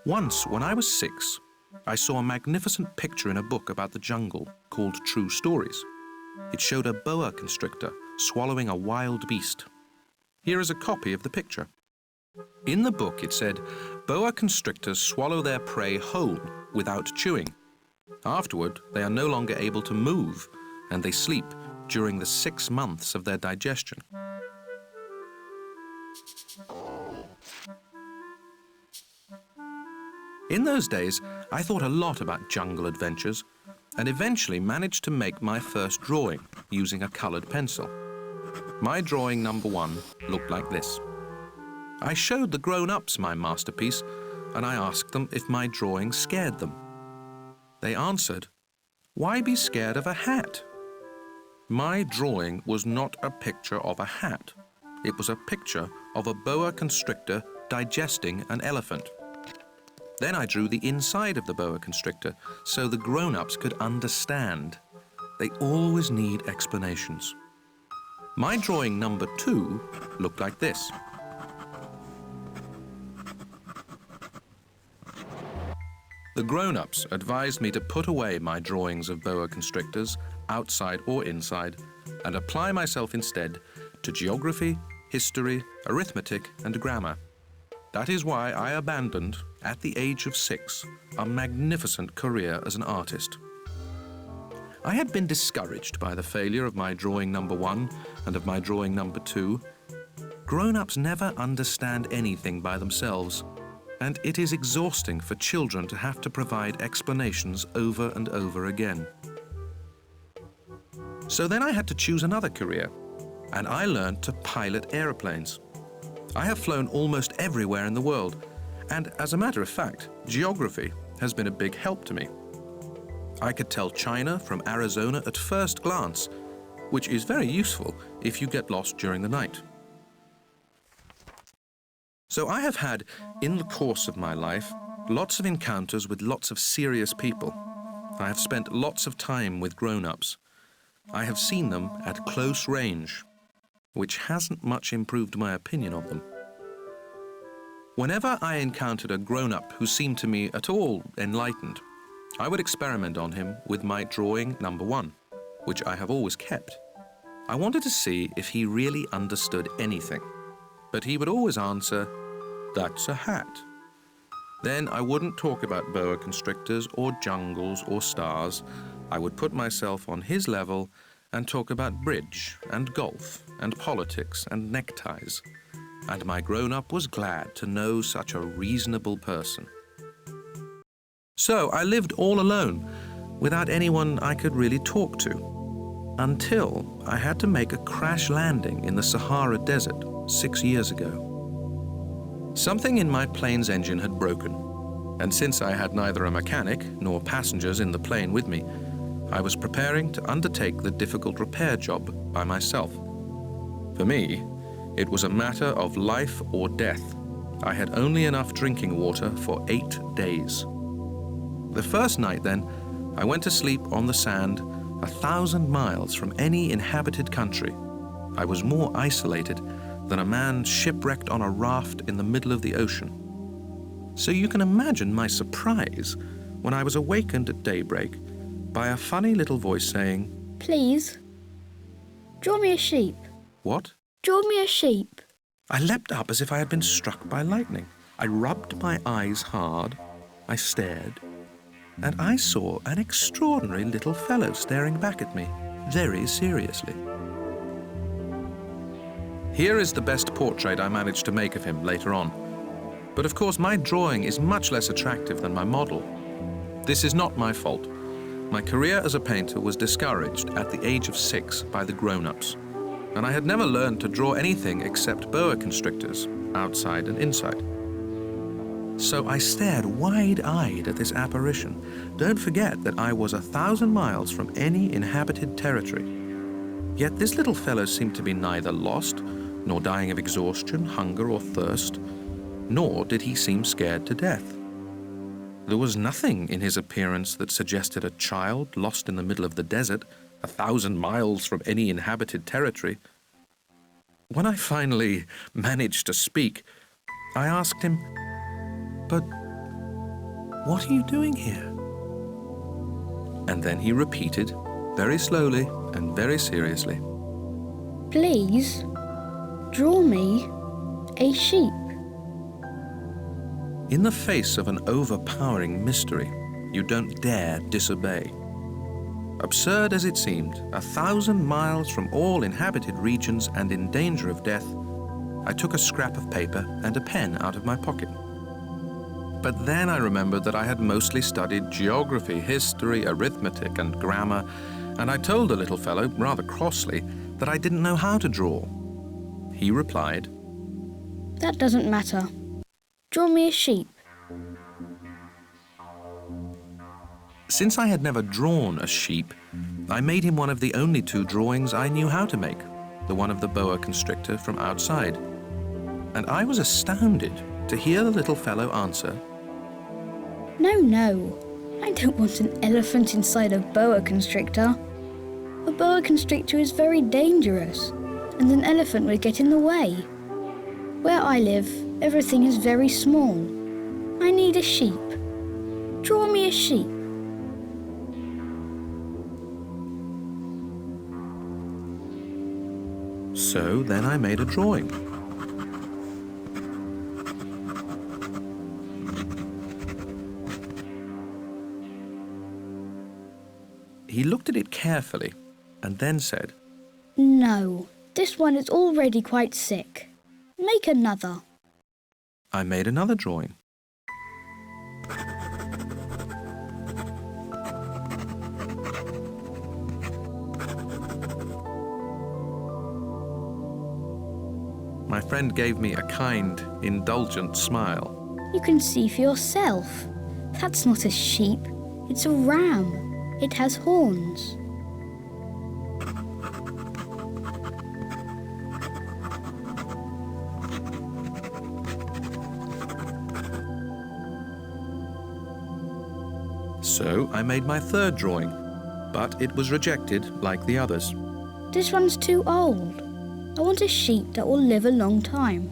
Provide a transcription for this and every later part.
Once, when I was 6, I saw a magnificent picture in a book about the jungle called True Stories. It showed a boa constrictor swallowing a wild beast. Here is a copy of the picture. In the book it said, boa constrictors swallow their prey whole without chewing. Afterward, they are no longer able to move, and they sleep during the 6 months of their digestion. In those days, I thought a lot about jungle adventures and eventually managed to make my first drawing using a colored pencil. My drawing number 1 looked like this. I showed the grown-ups my masterpiece and I asked them if my drawing scared them. They answered, "Why be scared of a hat?" My drawing was not a picture of a hat. It was a picture of a boa constrictor digesting an elephant. Then I drew the inside of the boa constrictor so the grown-ups could understand. They always need explanations. My drawing number 2 looked like this. The grown-ups advised me to put away my drawings of boa constrictors, outside or inside, and apply myself instead to geography, history, arithmetic, and grammar. That is why I abandoned, at the age of 6, a magnificent career as an artist. I had been discouraged by the failure of my drawing number 1 and of my drawing number 2. Grown-ups never understand anything by themselves, and it is exhausting for children to have to provide explanations over and over again. So then I had to choose another career, and I learned to pilot aeroplanes. I have flown almost everywhere in the world, and as a matter of fact, geography has been a big help to me. I could tell China from Arizona at first glance, which is very useful if you get lost during the night. So I have had, in the course of my life, lots of encounters with lots of serious people. I have spent lots of time with grown-ups. I have seen them at close range, which hasn't much improved my opinion of them. Whenever I encountered a grown-up who seemed to me at all enlightened, I would experiment on him with my drawing number 1, which I have always kept. I wanted to see if he really understood anything, but he would always answer, "That's a hat." Then I wouldn't talk about boa constrictors or jungles or stars. I would put myself on his level and talk about bridge and golf and politics and neckties. And my grown-up was glad to know such a reasonable person. So I lived all alone, without anyone I could really talk to, until I had to make a crash landing in the Sahara Desert 6 years ago. Something in my plane's engine had broken, and since I had neither a mechanic nor passengers in the plane with me, I was preparing to undertake the difficult repair job by myself. For me, it was a matter of life or death. I had only enough drinking water for 8 days. The first night, then, I went to sleep on the sand 1,000 miles from any inhabited country. I was more isolated than a man shipwrecked on a raft in the middle of the ocean. So you can imagine my surprise when I was awakened at daybreak by a funny little voice saying, "Please, draw me a sheep." "What?" "Draw me a sheep." I leapt up as if I had been struck by lightning. I rubbed my eyes hard, I stared, and I saw an extraordinary little fellow staring back at me, very seriously. Here is the best portrait I managed to make of him later on. But of course my drawing is much less attractive than my model. This is not my fault. My career as a painter was discouraged at the age of 6 by the grown-ups, and I had never learned to draw anything except boa constrictors, outside and inside. So I stared wide-eyed at this apparition. Don't forget that I was 1,000 miles from any inhabited territory. Yet this little fellow seemed to be neither lost, nor dying of exhaustion, hunger, or thirst, nor did he seem scared to death. There was nothing in his appearance that suggested a child lost in the middle of the desert, 1,000 miles from any inhabited territory. When I finally managed to speak, I asked him, "But "What are you doing here?" And then he repeated, very slowly and very seriously, Please, draw me a sheep. In the face of an overpowering mystery, you don't dare disobey. Absurd as it seemed, 1,000 miles from all inhabited regions and in danger of death, I took a scrap of paper and a pen out of my pocket. But then I remembered that I had mostly studied geography, history, arithmetic, and grammar, and I told the little fellow, rather crossly, that I didn't know how to draw. He replied, That doesn't matter. Draw me a sheep. Since I had never drawn a sheep, I made him one of the only 2 drawings I knew how to make, the one of the boa constrictor from outside. And I was astounded to hear the little fellow answer, No, I don't want an elephant inside a boa constrictor. A boa constrictor is very dangerous, and an elephant would get in the way. Where I live, everything is very small. I need a sheep. Draw me a sheep. So then I made a drawing. He looked at it carefully and then said, No, this one is already quite sick. Make another. I made another drawing. My friend gave me a kind, indulgent smile. You can see for yourself. That's not a sheep, it's a ram. It has horns. So I made my 3rd drawing, but it was rejected like the others. This one's too old. I want a sheep that will live a long time.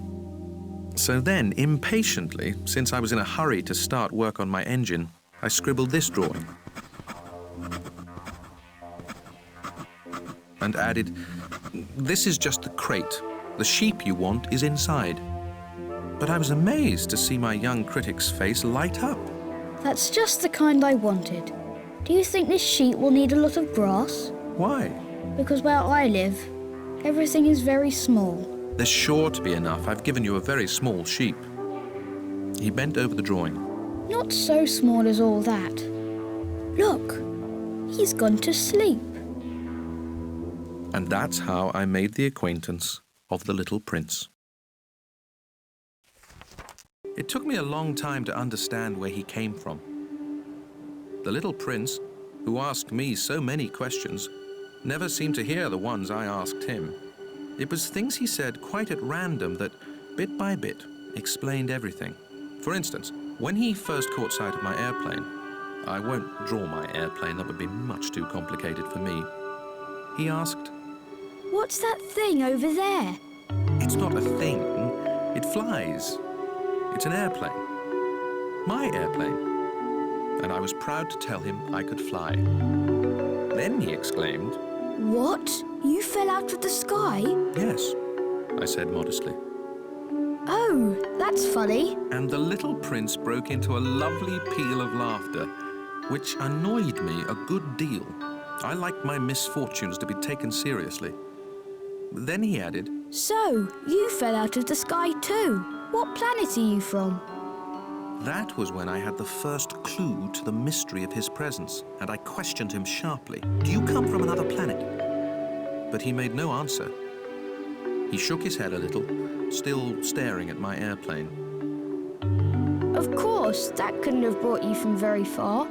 So then, impatiently, since I was in a hurry to start work on my engine, I scribbled this drawing and added, "This is just the crate. The sheep you want is inside." But I was amazed to see my young critic's face light up. That's just the kind I wanted. Do you think this sheep will need a lot of grass? Why? Because where I live, everything is very small. There's sure to be enough. I've given you a very small sheep. He bent over the drawing. Not so small as all that. Look, he's gone to sleep. And that's how I made the acquaintance of the little prince. It took me a long time to understand where he came from. The little prince, who asked me so many questions, never seemed to hear the ones I asked him. It was things he said quite at random that, bit by bit, explained everything. For instance, when he first caught sight of my airplane, I won't draw my airplane, that would be much too complicated for me. He asked, What's that thing over there? "It's not a thing, it flies. It's an airplane. My airplane." And I was proud to tell him I could fly. Then he exclaimed, What? You fell out of the sky? "Yes," I said modestly. Oh, that's funny. And the little prince broke into a lovely peal of laughter, which annoyed me a good deal. I liked my misfortunes to be taken seriously. Then he added, So, you fell out of the sky too. What planet are you from? That was when I had the first clue to the mystery of his presence, and I questioned him sharply. "Do you come from another planet?" But he made no answer. He shook his head a little, still staring at my airplane. Of course, that couldn't have brought you from very far.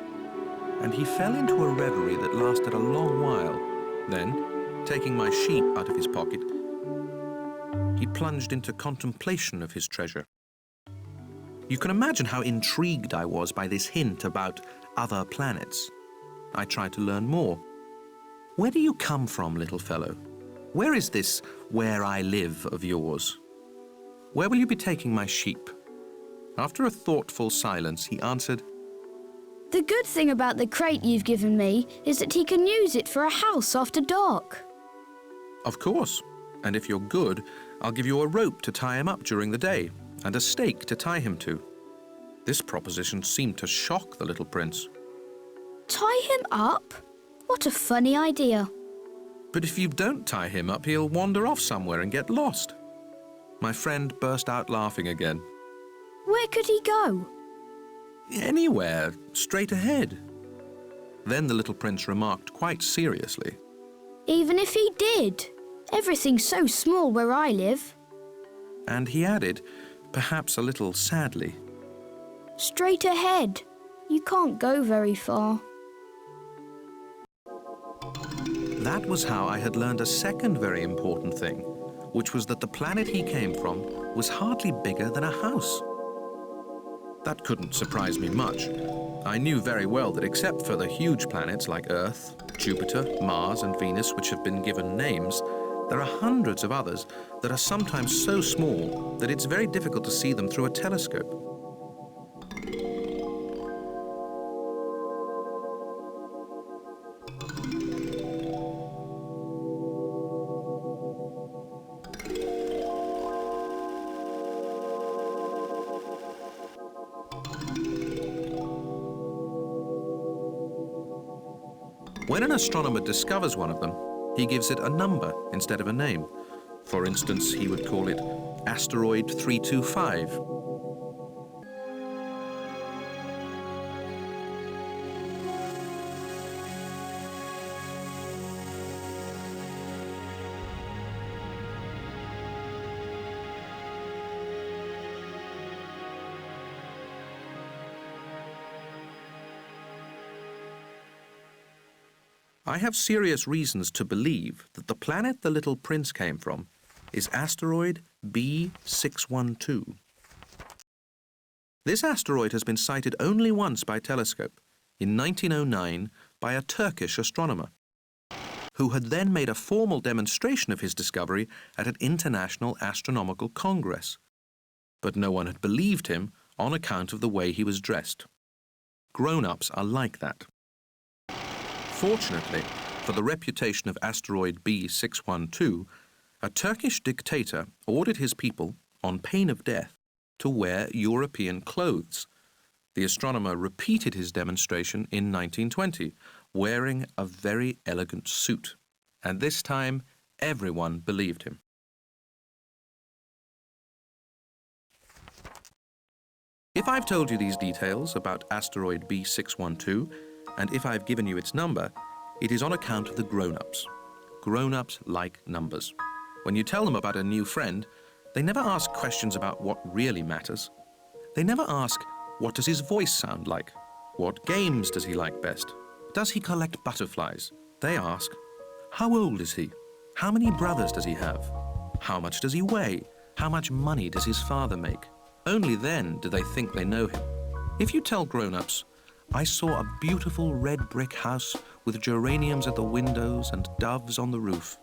And he fell into a reverie that lasted a long while. Then, taking my sheep out of his pocket, he plunged into contemplation of his treasure. You can imagine how intrigued I was by this hint about other planets. I tried to learn more. "Where do you come from, little fellow? Where is this where I live of yours? Where will you be taking my sheep?" After a thoughtful silence, he answered, The good thing about the crate you've given me is that he can use it for a house after dark. Of course. And if you're good, I'll give you a rope to tie him up during the day and a stake to tie him to. This proposition seemed to shock the little prince. Tie him up? What a funny idea. But if you don't tie him up, he'll wander off somewhere and get lost. My friend burst out laughing again. Where could he go? Anywhere, straight ahead. Then the little prince remarked quite seriously. Even if he did. Everything's so small where I live. And he added, perhaps a little sadly, Straight ahead. You can't go very far. That was how I had learned a second very important thing, which was that the planet he came from was hardly bigger than a house. That couldn't surprise me much. I knew very well that except for the huge planets like Earth, Jupiter, Mars and Venus, which have been given names, there are hundreds of others that are sometimes so small that it's very difficult to see them through a telescope. When an astronomer discovers one of them, he gives it a number instead of a name. For instance, he would call it Asteroid 325. I have serious reasons to believe that the planet the little prince came from is asteroid B612. This asteroid has been sighted only once by telescope, in 1909 by a Turkish astronomer, who had then made a formal demonstration of his discovery at an international astronomical congress. But no one had believed him on account of the way he was dressed. Grown-ups are like that. Fortunately, for the reputation of asteroid B612, a Turkish dictator ordered his people, on pain of death, to wear European clothes. The astronomer repeated his demonstration in 1920, wearing a very elegant suit, and this time everyone believed him. If I've told you these details about asteroid B612, and if I've given you its number, it is on account of the grown-ups. Grown-ups like numbers. When you tell them about a new friend, they never ask questions about what really matters. They never ask, what does his voice sound like? What games does he like best? Does he collect butterflies? They ask, how old is he? How many brothers does he have? How much does he weigh? How much money does his father make? Only then do they think they know him. If you tell grown-ups, I saw a beautiful red brick house with geraniums at the windows and doves on the roof,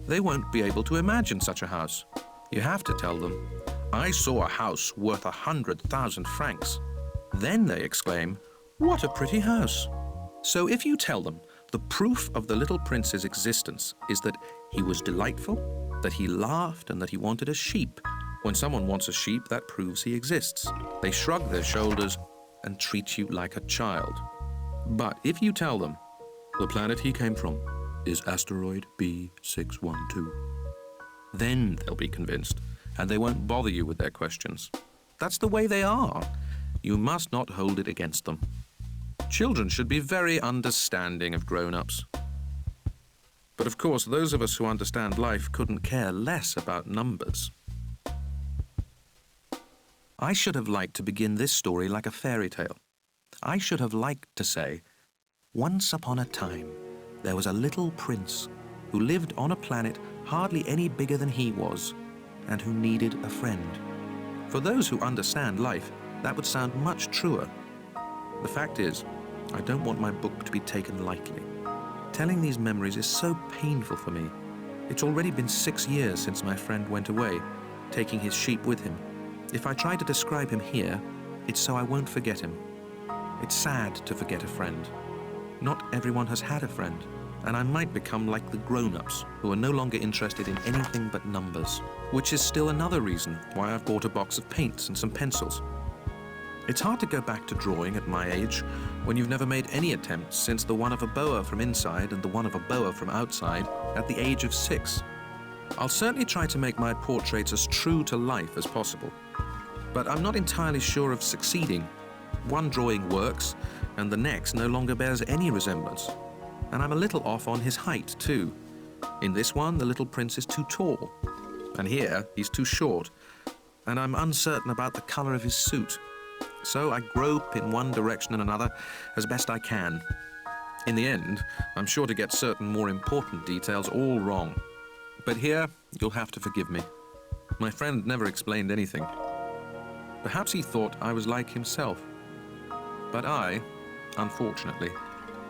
they won't be able to imagine such a house. You have to tell them, I saw a house worth 100,000 francs. Then they exclaim, what a pretty house. So if you tell them the proof of the little prince's existence is that he was delightful, that he laughed and that he wanted a sheep, when someone wants a sheep, that proves he exists. They shrug their shoulders and treat you like a child. But if you tell them the planet he came from is asteroid B612, then they'll be convinced, and they won't bother you with their questions. That's the way they are. You must not hold it against them. Children should be very understanding of grown-ups. But of course, those of us who understand life couldn't care less about numbers. I should have liked to begin this story like a fairy tale. I should have liked to say, once upon a time, there was a little prince who lived on a planet hardly any bigger than he was, and who needed a friend. For those who understand life, that would sound much truer. The fact is, I don't want my book to be taken lightly. Telling these memories is so painful for me. It's already been 6 years since my friend went away, taking his sheep with him. If I try to describe him here, it's so I won't forget him. It's sad to forget a friend. Not everyone has had a friend, and I might become like the grown-ups who are no longer interested in anything but numbers, which is still another reason why I've bought a box of paints and some pencils. It's hard to go back to drawing at my age when you've never made any attempts since the one of a boa from inside and the one of a boa from outside at the age of 6. I'll certainly try to make my portraits as true to life as possible, but I'm not entirely sure of succeeding. One drawing works, and the next no longer bears any resemblance. And I'm a little off on his height, too. In this one, the little prince is too tall, and here he's too short, and I'm uncertain about the color of his suit. So I grope in one direction and another as best I can. In the end, I'm sure to get certain more important details all wrong. But here, you'll have to forgive me. My friend never explained anything. Perhaps he thought I was like himself. But I, unfortunately,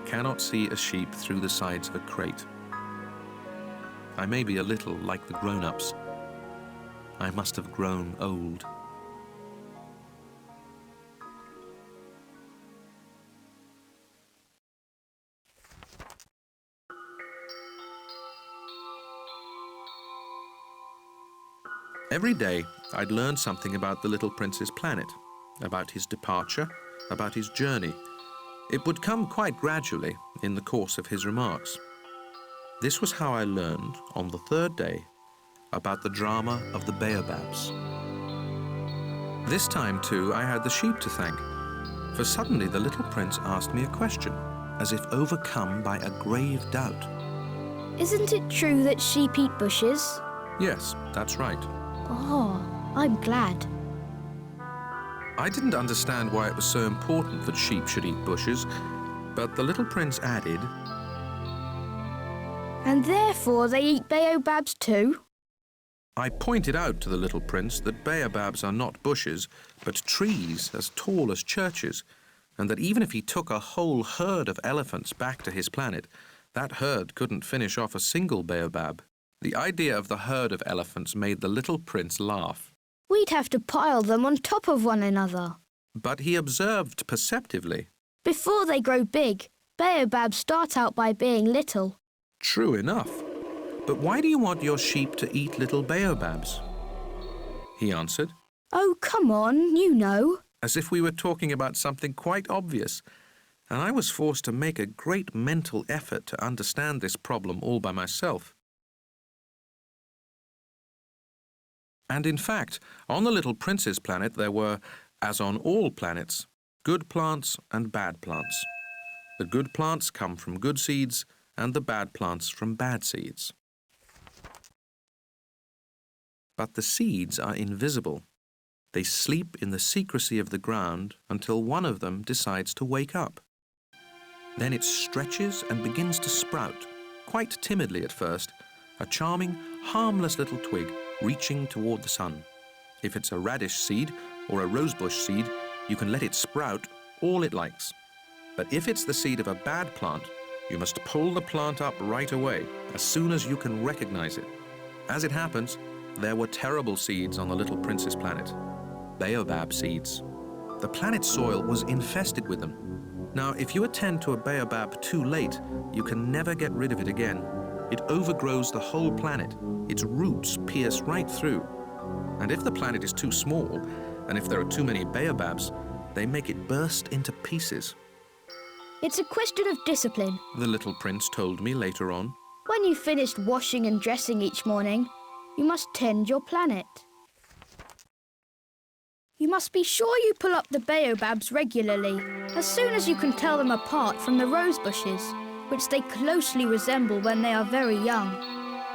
cannot see a sheep through the sides of a crate. I may be a little like the grown-ups. I must have grown old. Every day, I'd learn something about the little prince's planet, about his departure, about his journey. It would come quite gradually in the course of his remarks. This was how I learned, on the 3rd day, about the drama of the baobabs. This time, too, I had the sheep to thank, for suddenly the little prince asked me a question, as if overcome by a grave doubt. Isn't it true that sheep eat bushes? Yes, that's right. Oh, I'm glad. I didn't understand why it was so important that sheep should eat bushes, but the little prince added, And therefore they eat baobabs too? I pointed out to the little prince that baobabs are not bushes, but trees as tall as churches, and that even if he took a whole herd of elephants back to his planet, that herd couldn't finish off a single baobab. The idea of the herd of elephants made the little prince laugh. We'd have to pile them on top of one another. But he observed perceptively. Before they grow big, baobabs start out by being little. True enough. But why do you want your sheep to eat little baobabs? He answered. Oh, come on, you know. As if we were talking about something quite obvious, and I was forced to make a great mental effort to understand this problem all by myself. And in fact, on the little prince's planet there were, as on all planets, good plants and bad plants. The good plants come from good seeds, and the bad plants from bad seeds. But the seeds are invisible. They sleep in the secrecy of the ground until one of them decides to wake up. Then it stretches and begins to sprout, quite timidly at first, a charming, harmless little twig reaching toward the sun. If it's a radish seed or a rosebush seed, you can let it sprout all it likes. But if it's the seed of a bad plant, you must pull the plant up right away, as soon as you can recognize it. As it happens, there were terrible seeds on the little prince's planet. Baobab seeds. The planet's soil was infested with them. Now, if you attend to a baobab too late, you can never get rid of it again. It overgrows the whole planet. Its roots pierce right through. And if the planet is too small, and if there are too many baobabs, they make it burst into pieces. It's a question of discipline. The little prince told me later on. When you've finished washing and dressing each morning, you must tend your planet. You must be sure you pull up the baobabs regularly, as soon as you can tell them apart from the rose bushes, which they closely resemble when they are very young.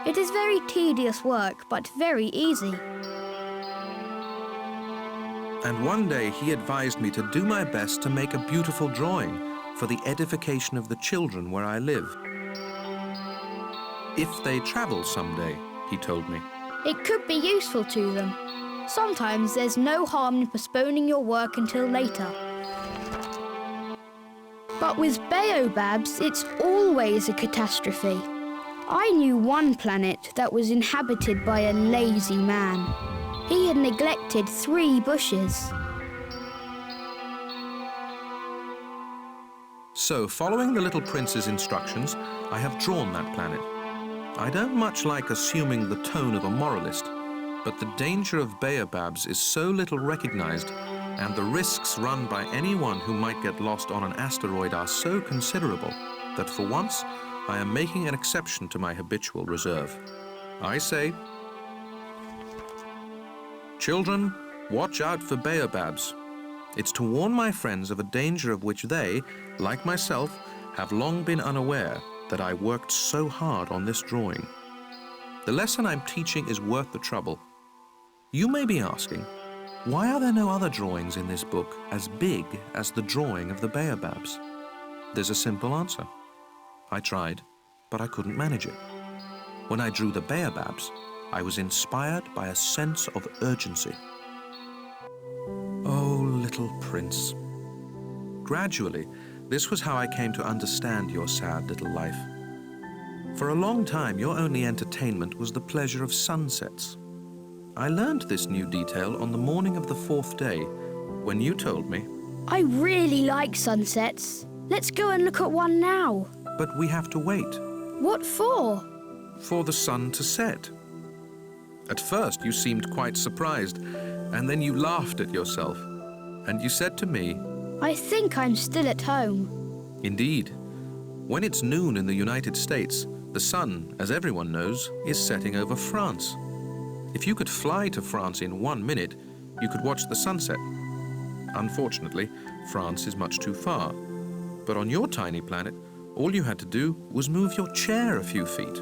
It is very tedious work, but very easy. And one day he advised me to do my best to make a beautiful drawing for the edification of the children where I live. If they travel someday, he told me. It could be useful to them. Sometimes there's no harm in postponing your work until later. But with baobabs, it's always a catastrophe. I knew one planet that was inhabited by a lazy man. He had neglected 3 bushes. So, following the little prince's instructions, I have drawn that planet. I don't much like assuming the tone of a moralist, but the danger of baobabs is so little recognized, and the risks run by anyone who might get lost on an asteroid are so considerable, that for once, I am making an exception to my habitual reserve. I say, children, watch out for baobabs. It's to warn my friends of a danger of which they, like myself, have long been unaware that I worked so hard on this drawing. The lesson I'm teaching is worth the trouble. You may be asking, why are there no other drawings in this book as big as the drawing of the baobabs? There's a simple answer. I tried, but I couldn't manage it. When I drew the baobabs, I was inspired by a sense of urgency. Oh, little prince. Gradually, this was how I came to understand your sad little life. For a long time, your only entertainment was the pleasure of sunsets. I learned this new detail on the morning of the 4th day, when you told me, I really like sunsets. Let's go and look at one now. but we have to wait What for? for the sun to set. At first, you seemed quite surprised, and then you laughed at yourself, and you said to me, I think I'm still at home. indeed, when it's noon in the United States, the sun, as everyone knows, is setting over France. If you could fly to France in 1 minute, you could watch the sunset. Unfortunately, France is much too far. But on your tiny planet, all you had to do was move your chair a few feet,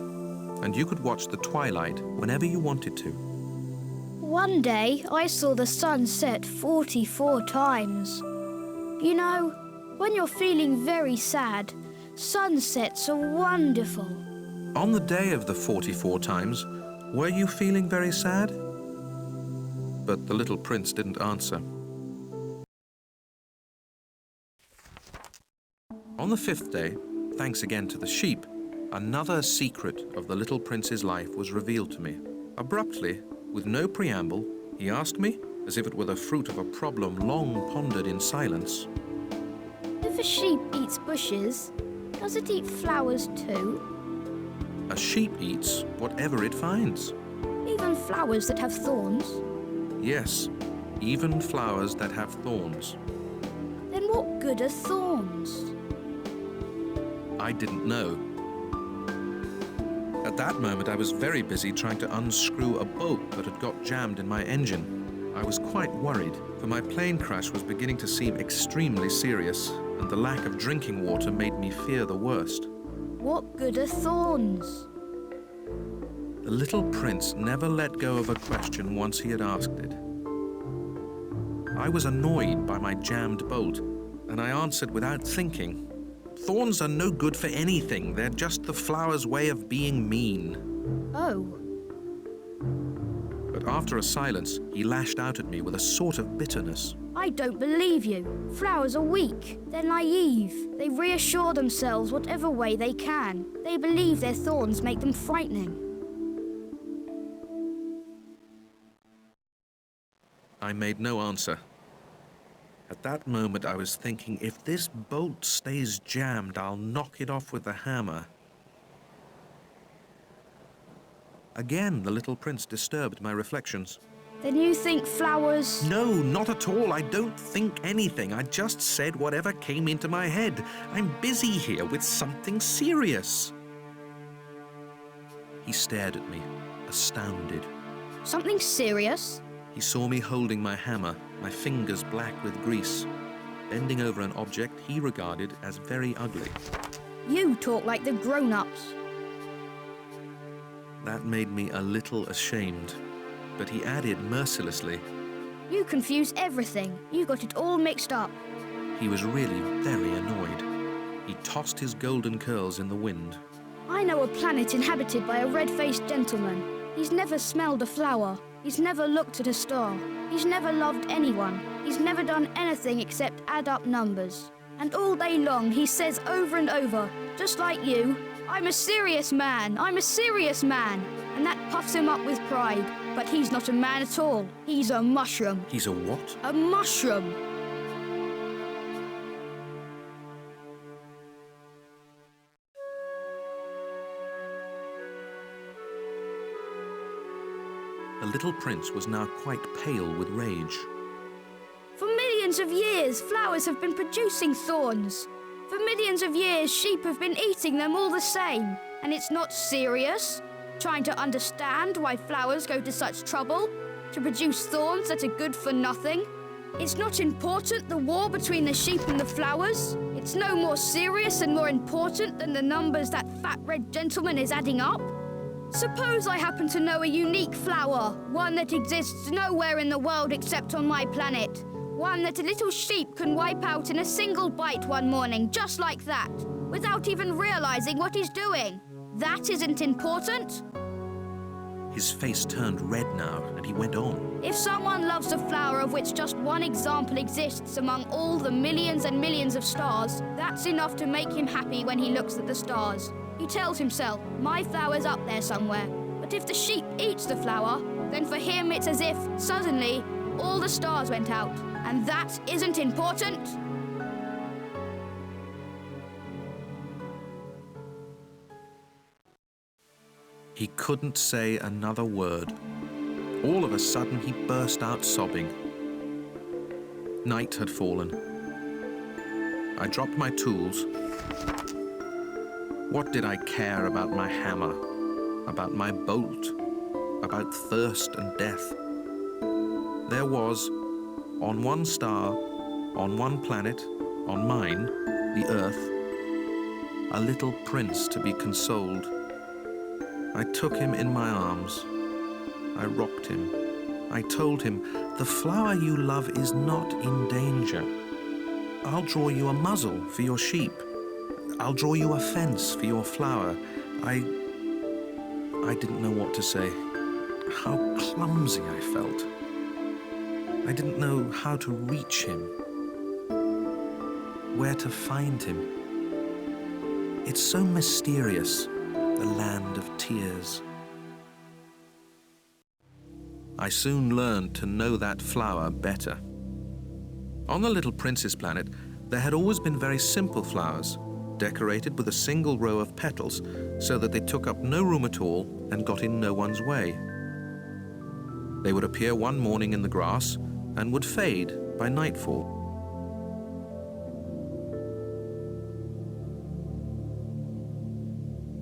and you could watch the twilight whenever you wanted to. One day, I saw the sun set 44 times. You know, when you're feeling very sad, sunsets are wonderful. On the day of the 44 times, were you feeling very sad? But the little prince didn't answer. On the 5th day, thanks again to the sheep, another secret of the little prince's life was revealed to me. Abruptly, with no preamble, he asked me, as if it were the fruit of a problem long pondered in silence, If a sheep eats bushes, does it eat flowers too? a sheep eats whatever it finds. Even flowers that have thorns? Yes, even flowers that have thorns. Then what good are thorns? I didn't know. At that moment, I was very busy trying to unscrew a bolt that had got jammed in my engine. I was quite worried, for my plane crash was beginning to seem extremely serious, and the lack of drinking water made me fear the worst. What good are thorns? The little prince never let go of a question once he had asked it. I was annoyed by my jammed bolt, and I answered without thinking, Thorns are no good for anything. They're just the flower's way of being mean. Oh, But after a silence, he lashed out at me with a sort of bitterness. I don't believe you. Flowers are weak. They're naive. They reassure themselves whatever way they can. They believe their thorns make them frightening. I made no answer. At that moment, I was thinking, if this bolt stays jammed, I'll knock it off with the hammer. Again, the little prince disturbed my reflections. Then you think flowers... No, not at all. I don't think anything. I just said whatever came into my head. I'm busy here with something serious. He stared at me, astounded. Something serious? He saw me holding my hammer, my fingers black with grease, bending over an object he regarded as very ugly. You talk like the grown-ups. That made me a little ashamed, but he added mercilessly, You confuse everything. You got it all mixed up. he was really very annoyed. He tossed his golden curls in the wind. I know a planet inhabited by a red-faced gentleman. He's never smelled a flower. He's never looked at a star. He's never loved anyone. He's never done anything except add up numbers. And all day long he says over and over, just like you, I'm a serious man, I'm a serious man. And that puffs him up with pride. But he's not a man at all. He's a mushroom. He's a what? A mushroom. The little prince was now quite pale with rage. For millions of years, flowers have been producing thorns. For millions of years, sheep have been eating them all the same. And it's not serious? Trying to understand why flowers go to such trouble? To produce thorns that are good for nothing? It's not important, the war between the sheep and the flowers? It's no more serious and more important than the numbers that fat red gentleman is adding up? Suppose I happen to know a unique flower, one that exists nowhere in the world except on my planet. One that a little sheep can wipe out in a single bite one morning, just like that, without even realizing what he's doing. That isn't important? His face turned red now, and he went on. If someone loves a flower of which just one example exists among all the millions and millions of stars, that's enough to make him happy when he looks at the stars. He tells himself, my flower's up there somewhere. But if the sheep eats the flower, then for him it's as if, suddenly, all the stars went out. And that isn't important? He couldn't say another word. All of a sudden, he burst out sobbing. Night had fallen. I dropped my tools. What did I care about my hammer, about my bolt, about thirst and death? There was, on one star, on one planet, on mine, the Earth, a little prince to be consoled. I took him in my arms. I rocked him. I told him, the flower you love is not in danger. I'll draw you a muzzle for your sheep. I'll draw you a fence for your flower. I didn't know what to say. How clumsy I felt. I didn't know how to reach him, where to find him. It's so mysterious, the land of tears. I soon learned to know that flower better. On the little prince's planet, there had always been very simple flowers, decorated with a single row of petals so that they took up no room at all and got in no one's way. They would appear one morning in the grass and would fade by nightfall.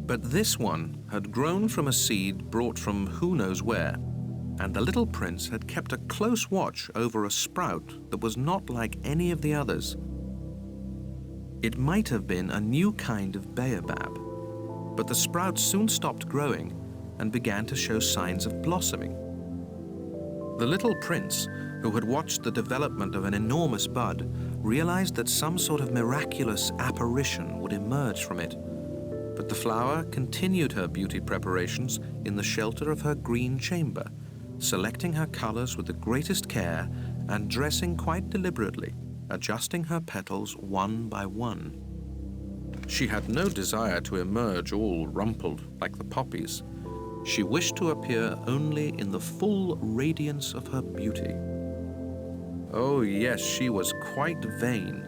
But this one had grown from a seed brought from who knows where, and the little prince had kept a close watch over a sprout that was not like any of the others. It might have been a new kind of baobab, but the sprout soon stopped growing and began to show signs of blossoming. The little prince, who had watched the development of an enormous bud, realized that some sort of miraculous apparition would emerge from it. But the flower continued her beauty preparations in the shelter of her green chamber, selecting her colors with the greatest care and dressing quite deliberately, adjusting her petals one by one. She had no desire to emerge all rumpled like the poppies. She wished to appear only in the full radiance of her beauty. Oh yes, she was quite vain,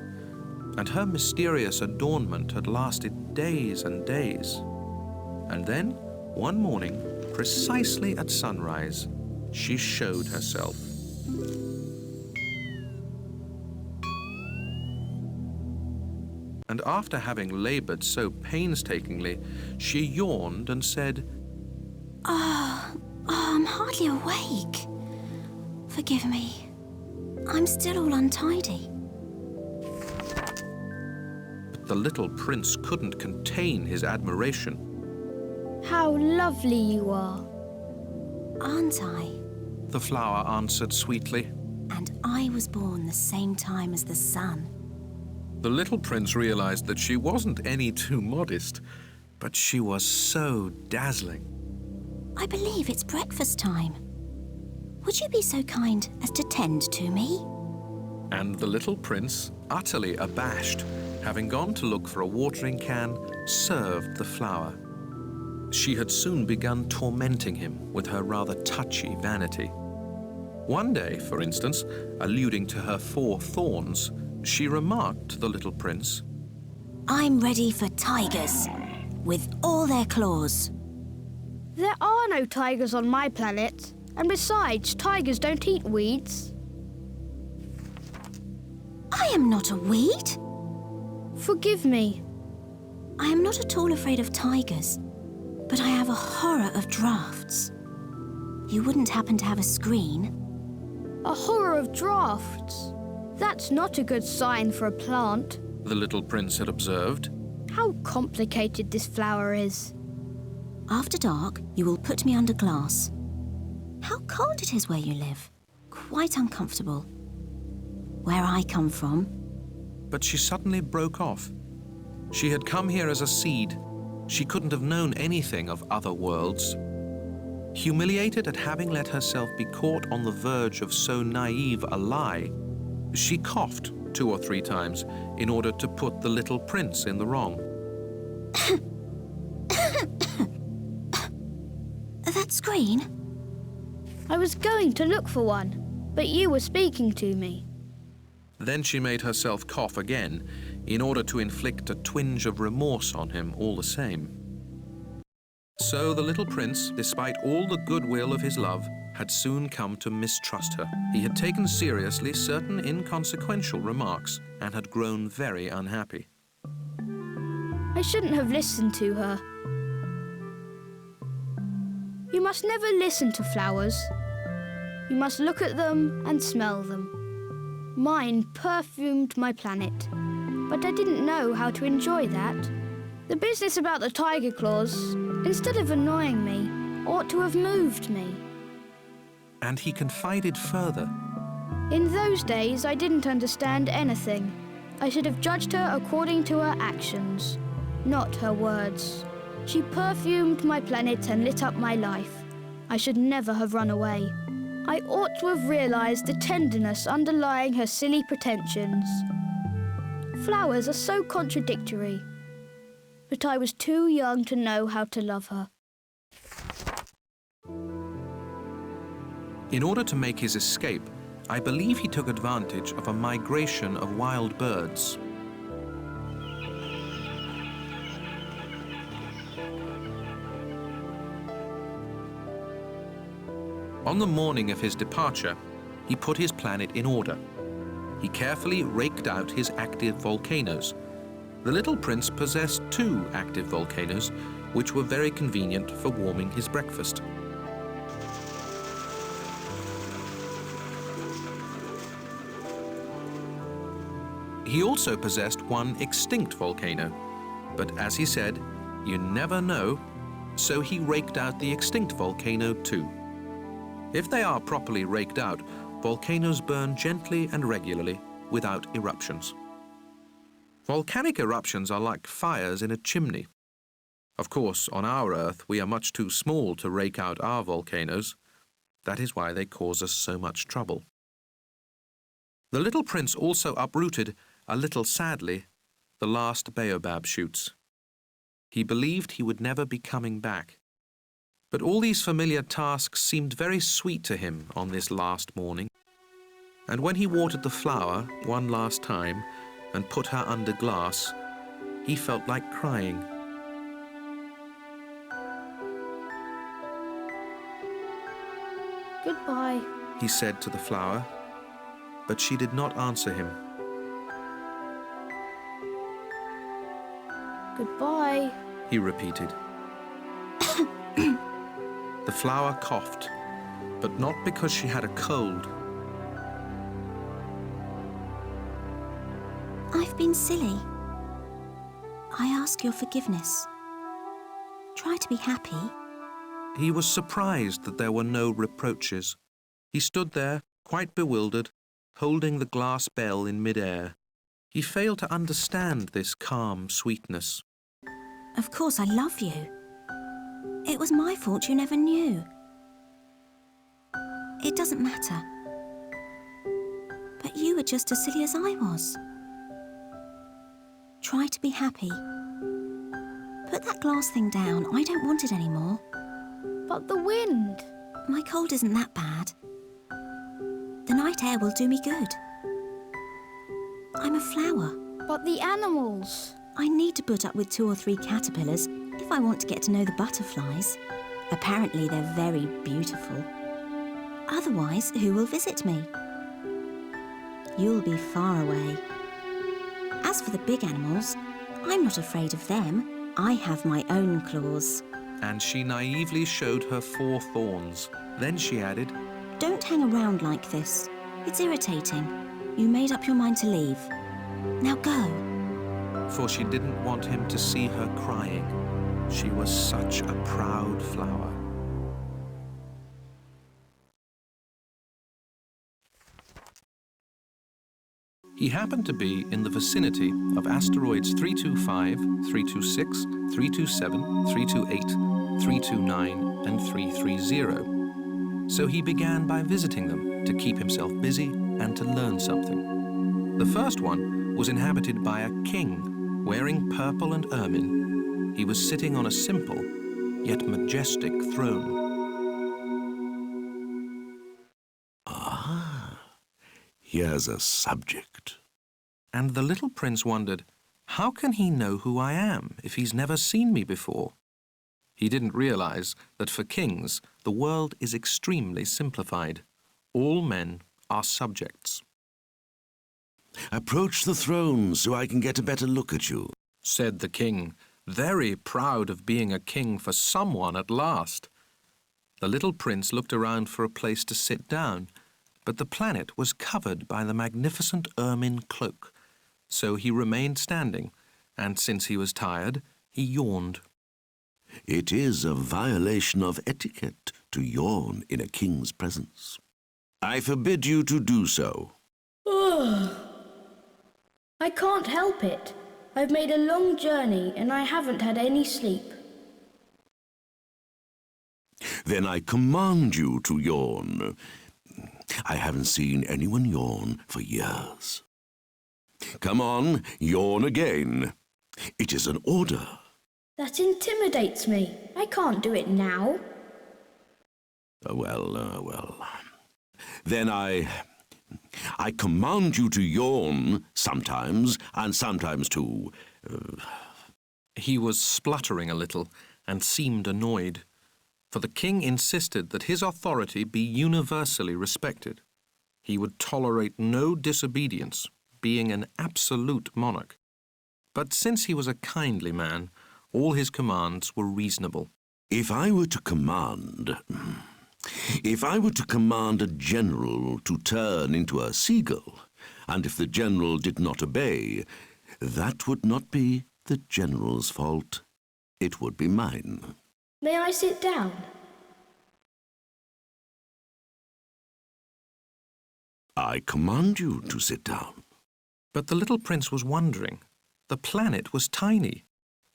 and her mysterious adornment had lasted days and days. And then, one morning, precisely at sunrise, she showed herself. And after having labored so painstakingly, she yawned and said, I'm hardly awake. Forgive me. I'm still all untidy. But the little prince couldn't contain his admiration. How lovely you are. Aren't I? The flower answered sweetly. And I was born the same time as the sun. The little prince realized that she wasn't any too modest, but she was so dazzling. I believe it's breakfast time. Would you be so kind as to tend to me? And the little prince, utterly abashed, having gone to look for a watering can, served the flower. She had soon begun tormenting him with her rather touchy vanity. One day, for instance, alluding to her 4 thorns, she remarked to the little prince, I'm ready for tigers, with all their claws. There are no tigers on my planet. And besides, tigers don't eat weeds. I am not a weed. Forgive me. I am not at all afraid of tigers, but I have a horror of drafts. You wouldn't happen to have a screen? A horror of drafts. That's not a good sign for a plant. The little prince had observed. How complicated this flower is. After dark, you will put me under glass. How cold it is where you live. Quite uncomfortable. Where I come from. But she suddenly broke off. She had come here as a seed. She couldn't have known anything of other worlds. Humiliated at having let herself be caught on the verge of so naive a lie, she coughed 2 or 3 times in order to put the little prince in the wrong. That screen? I was going to look for one, but you were speaking to me. Then she made herself cough again in order to inflict a twinge of remorse on him all the same. So the little prince, despite all the goodwill of his love, had soon come to mistrust her. He had taken seriously certain inconsequential remarks and had grown very unhappy. I shouldn't have listened to her. You must never listen to flowers. You must look at them and smell them. Mine perfumed my planet, but I didn't know how to enjoy that. The business about the tiger claws, instead of annoying me, ought to have moved me. And he confided further. In those days, I didn't understand anything. I should have judged her according to her actions, not her words. She perfumed my planet and lit up my life. I should never have run away. I ought to have realized the tenderness underlying her silly pretensions. Flowers are so contradictory. But I was too young to know how to love her. In order to make his escape, I believe he took advantage of a migration of wild birds. On the morning of his departure, he put his planet in order. He carefully raked out his active volcanoes. The little prince possessed 2 active volcanoes, which were very convenient for warming his breakfast. He also possessed 1 extinct volcano, but as he said, you never know, so he raked out the extinct volcano too. If they are properly raked out, volcanoes burn gently and regularly without eruptions. Volcanic eruptions are like fires in a chimney. Of course, on our Earth, we are much too small to rake out our volcanoes. That is why they cause us so much trouble. The little prince also uprooted, a little sadly, the last baobab shoots. He believed he would never be coming back. But all these familiar tasks seemed very sweet to him on this last morning. And when he watered the flower one last time and put her under glass, he felt like crying. Goodbye, He said to the flower, but she did not answer him. goodbye. He repeated. The flower coughed, but not because she had a cold. I've been silly. I ask your forgiveness. Try to be happy. He was surprised that there were no reproaches. He stood there, quite bewildered, holding the glass bell in mid-air. He failed to understand this calm sweetness. Of course I love you. It was my fault you never knew. It doesn't matter. But you were just as silly as I was. Try to be happy. Put that glass thing down. I don't want it anymore. But the wind. My cold isn't that bad. The night air will do me good. I'm a flower. But the animals. I need to put up with 2 or 3 caterpillars if I want to get to know the butterflies. Apparently they're very beautiful. Otherwise, who will visit me? You'll be far away. As for the big animals, I'm not afraid of them. I have my own claws. And she naively showed her 4 thorns. Then she added, Don't hang around like this. It's irritating. You made up your mind to leave. Now go. for she didn't want him to see her crying. She was such a proud flower. He happened to be in the vicinity of asteroids 325, 326, 327, 328, 329, and 330. So he began by visiting them to keep himself busy and to learn something. The first one was inhabited by a king wearing purple and ermine. He was sitting on a simple yet majestic throne. Here's a subject. And the little prince wondered, how can he know who I am if he's never seen me before? He didn't realize that for kings, the world is extremely simplified. All men are subjects. Approach the throne so I can get a better look at you. Said the king, very proud of being a king for someone at last. The little prince looked around for a place to sit down, but the planet was covered by the magnificent ermine cloak, so he remained standing, and since he was tired, he yawned. It is a violation of etiquette to yawn in a king's presence. I forbid you to do so. I can't help it. I've made a long journey and I haven't had any sleep. Then I command you to yawn. I haven't seen anyone yawn for years. Come on, yawn again. It is an order. That intimidates me. I can't do it now. Well. Then I command you to yawn sometimes, and sometimes too. He was spluttering a little and seemed annoyed, for the king insisted that his authority be universally respected. He would tolerate no disobedience, being an absolute monarch. But since he was a kindly man, all his commands were reasonable. If I were to command a general to turn into a seagull, and if the general did not obey, that would not be the general's fault. It would be mine. May I sit down? I command you to sit down. But the little prince was wondering. The planet was tiny.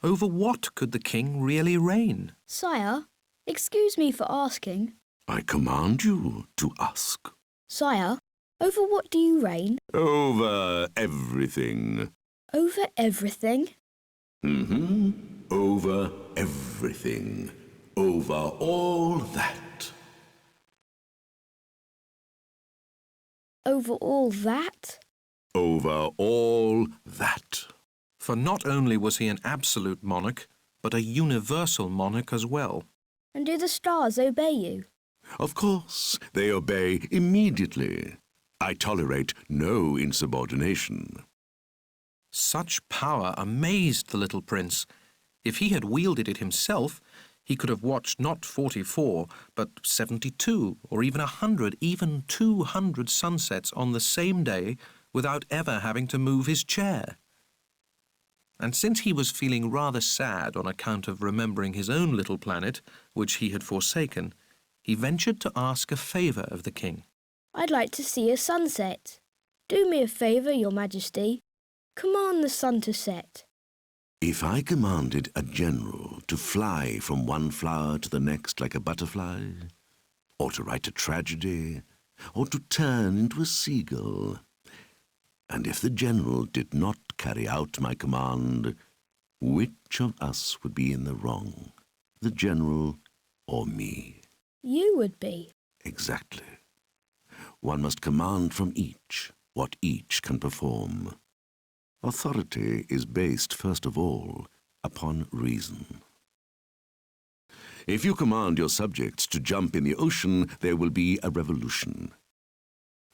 Over what could the king really reign? Sire, excuse me for asking. I command you to ask. Sire, over what do you reign? Over everything. Over everything? Over everything. Over all that. Over all that? Over all that. For not only was he an absolute monarch, but a universal monarch as well. And do the stars obey you? Of course, they obey immediately. I tolerate no insubordination. Such power amazed the little prince. If he had wielded it himself, he could have watched not 44, but 72, or even 100, even 200 sunsets on the same day without ever having to move his chair. And since he was feeling rather sad on account of remembering his own little planet, which he had forsaken, he ventured to ask a favour of the king. I'd like to see a sunset. Do me a favour, Your Majesty. Command the sun to set. If I commanded a general to fly from one flower to the next like a butterfly, or to write a tragedy, or to turn into a seagull, and if the general did not carry out my command, which of us would be in the wrong, the general or me? You would be. Exactly. One must command from each what each can perform. Authority is based, first of all, upon reason. If you command your subjects to jump in the ocean, there will be a revolution.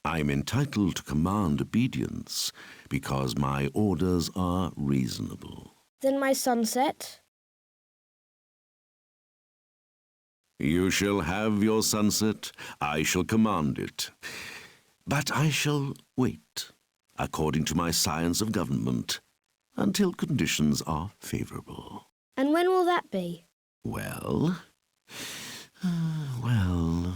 I am entitled to command obedience because my orders are reasonable. Then my sunset? You shall have your sunset. I shall command it. But I shall wait, according to my science of government, until conditions are favourable. And when will that be? Well, well...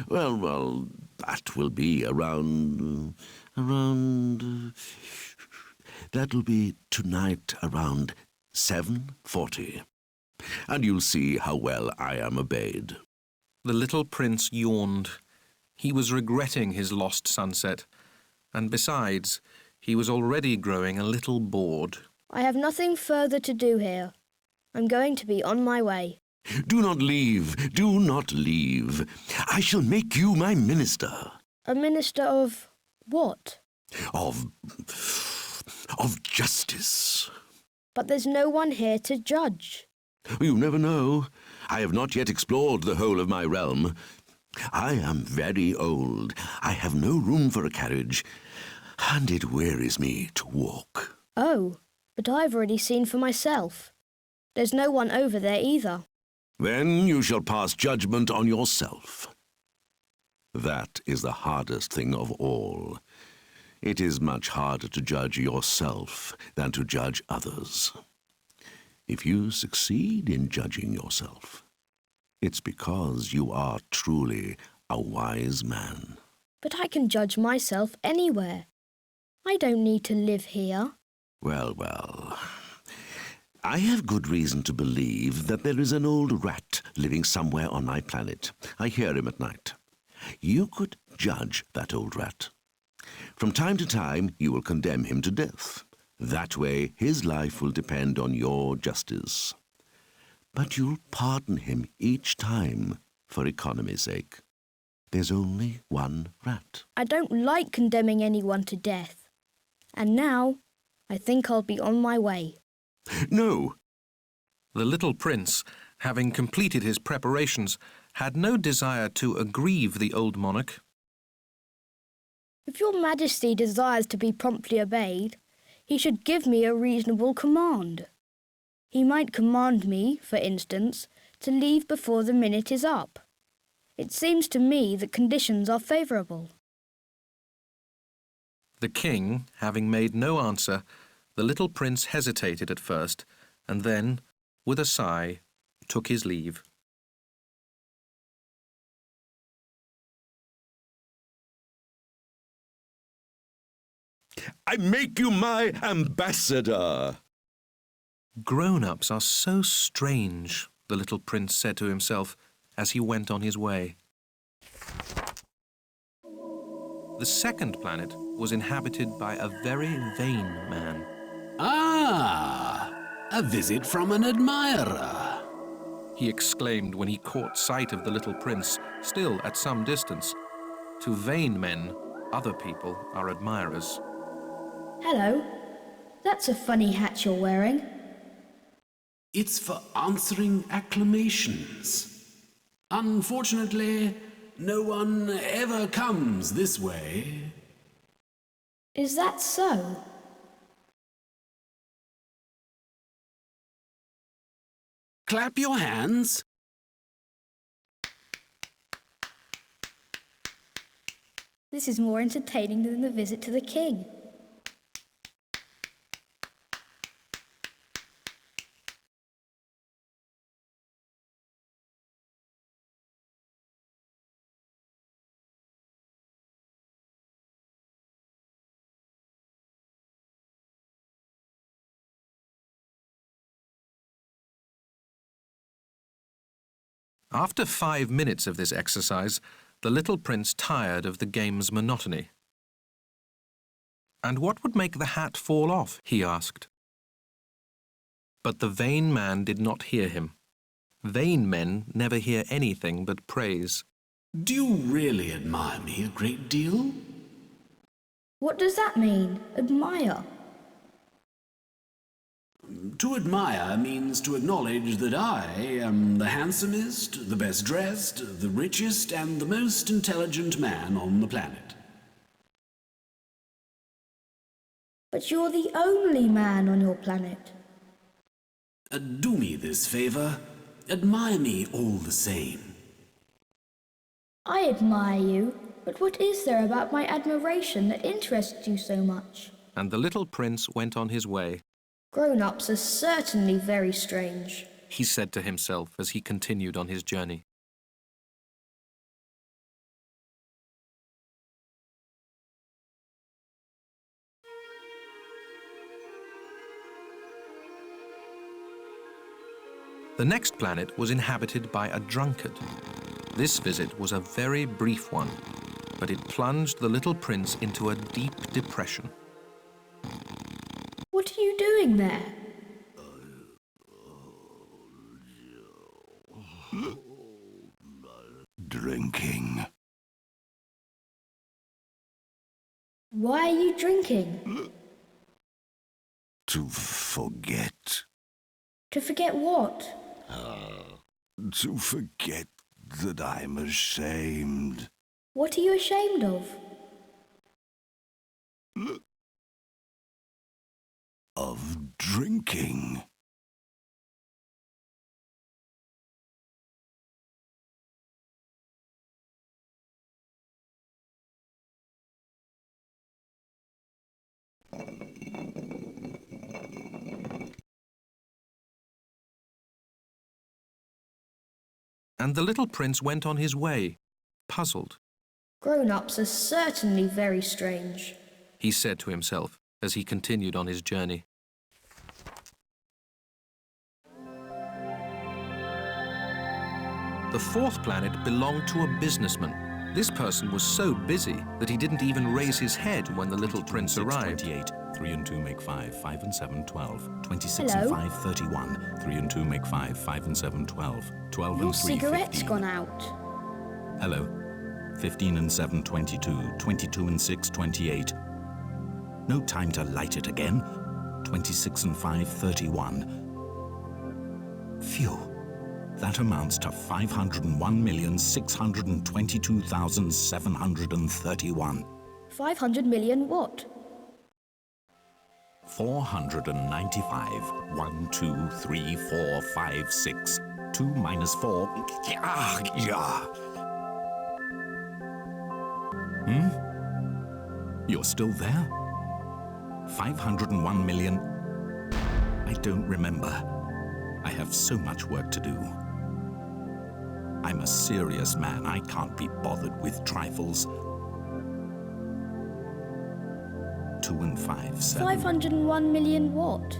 Well, that will be that'll be tonight around 7:40. And you'll see how well I am obeyed. The little prince yawned. He was regretting his lost sunset, and besides, he was already growing a little bored. I have nothing further to do here. I'm going to be on my way. Do not leave, do not leave. I shall make you my minister. A minister of what? Of justice. But there's no one here to judge. You never know. I have not yet explored the whole of my realm. I am very old. I have no room for a carriage, and it wearies me to walk. Oh, but I've already seen for myself. There's no one over there either. Then you shall pass judgment on yourself. That is the hardest thing of all. It is much harder to judge yourself than to judge others. If you succeed in judging yourself, it's because you are truly a wise man. But I can judge myself anywhere. I don't need to live here. Well. I have good reason to believe that there is an old rat living somewhere on my planet. I hear him at night. You could judge that old rat. From time to time, you will condemn him to death. That way, his life will depend on your justice. But you'll pardon him each time for economy's sake. There's only one rat. I don't like condemning anyone to death. And now, I think I'll be on my way. No. The little prince, having completed his preparations, had no desire to aggrieve the old monarch. If your Majesty desires to be promptly obeyed, he should give me a reasonable command. He might command me, for instance, to leave before the minute is up. It seems to me that conditions are favourable. The king, having made no answer, the little prince hesitated at first, and then, with a sigh, took his leave. I make you my ambassador. Grown-ups are so strange, the little prince said to himself as he went on his way. The second planet was inhabited by a very vain man. Ah, a visit from an admirer, He exclaimed when he caught sight of the little prince, still at some distance. To vain men, other people are admirers. Hello. That's a funny hat you're wearing. It's for answering acclamations. Unfortunately, no one ever comes this way. Is that so? Clap your hands. This is more entertaining than the visit to the king. After 5 minutes of this exercise, the little prince tired of the game's monotony. "And what would make the hat fall off?" he asked. But the vain man did not hear him. Vain men never hear anything but praise. Do you really admire me a great deal? What does that mean, admire? To admire means to acknowledge that I am the handsomest, the best dressed, the richest, and the most intelligent man on the planet. But you're the only man on your planet. Do me this favor. Admire me all the same. I admire you, but what is there about my admiration that interests you so much? And the little prince went on his way. Grown-ups are certainly very strange. He said to himself as he continued on his journey. The next planet was inhabited by a drunkard. This visit was a very brief one, but it plunged the little prince into a deep depression. What are you doing there? Drinking. Why are you drinking? To forget. To forget what? To forget that I'm ashamed. What are you ashamed of? Of drinking. And the little prince went on his way, puzzled. Grown-ups are certainly very strange. He said to himself as he continued on his journey. The fourth planet belonged to a businessman. This person was so busy that he didn't even raise his head when the little prince arrived. 28. 3 and 2 make 5. 5 and 7, 12. 26 Hello? and 5, 31. 3 and 2 make 5. 5 and 7, 12. 12 Your and 3, cigarette's 15. gone out. Hello. 15 and 7, 22. 22 and 6, 28. No time to light it again. 26 and 5, 31. Phew. That amounts to 501,622,731. 500 million what? 495. 1, 2, 3, 4, 5, 6. 2 minus 4. You're still there? 501 million. I don't remember. I have so much work to do. I'm a serious man. I can't be bothered with trifles. 2 and 5, 7. 501 million what?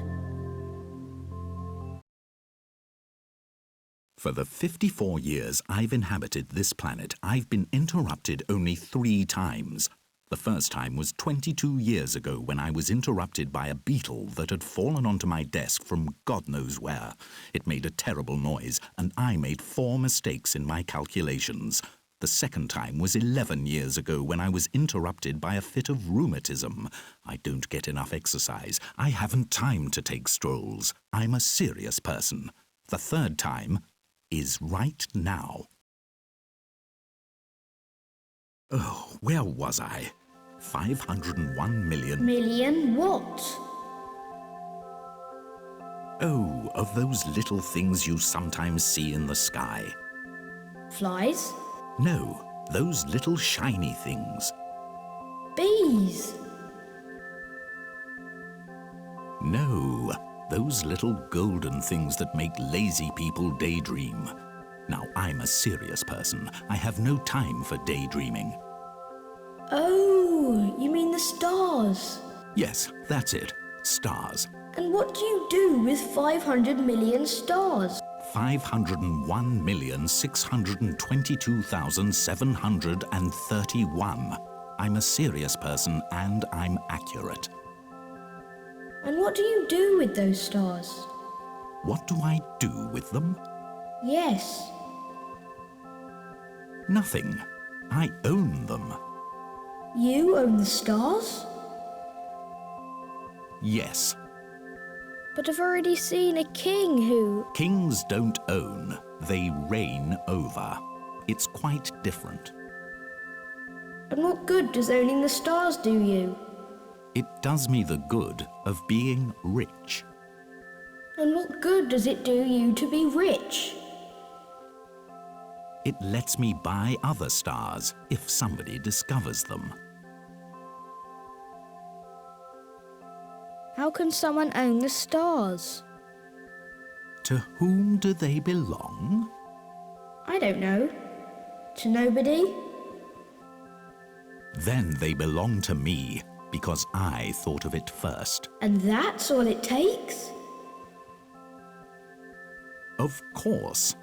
For the 54 years I've inhabited this planet, I've been interrupted only 3 times. The first time was 22 years ago when I was interrupted by a beetle that had fallen onto my desk from God knows where. It made a terrible noise, and I made 4 mistakes in my calculations. The second time was 11 years ago when I was interrupted by a fit of rheumatism. I don't get enough exercise. I haven't time to take strolls. I'm a serious person. The third time is right now. Oh, where was I? 501 million. Million what? Oh, of those little things you sometimes see in the sky. Flies? No, those little shiny things. Bees? No, those little golden things that make lazy people daydream. Now, I'm a serious person. I have no time for daydreaming. Oh, you mean the stars? Yes, that's it. Stars. And what do you do with 500 million stars? 501,622,731. I'm a serious person and I'm accurate. And what do you do with those stars? What do I do with them? Yes. Nothing. I own them. You own the stars? Yes. But I've already seen a king who... Kings don't own, they reign over. It's quite different. And what good does owning the stars do you? It does me the good of being rich. And what good does it do you to be rich? It lets me buy other stars if somebody discovers them. How can someone own the stars? To whom do they belong? I don't know. To nobody? Then they belong to me, because I thought of it first. And that's all it takes? Of course.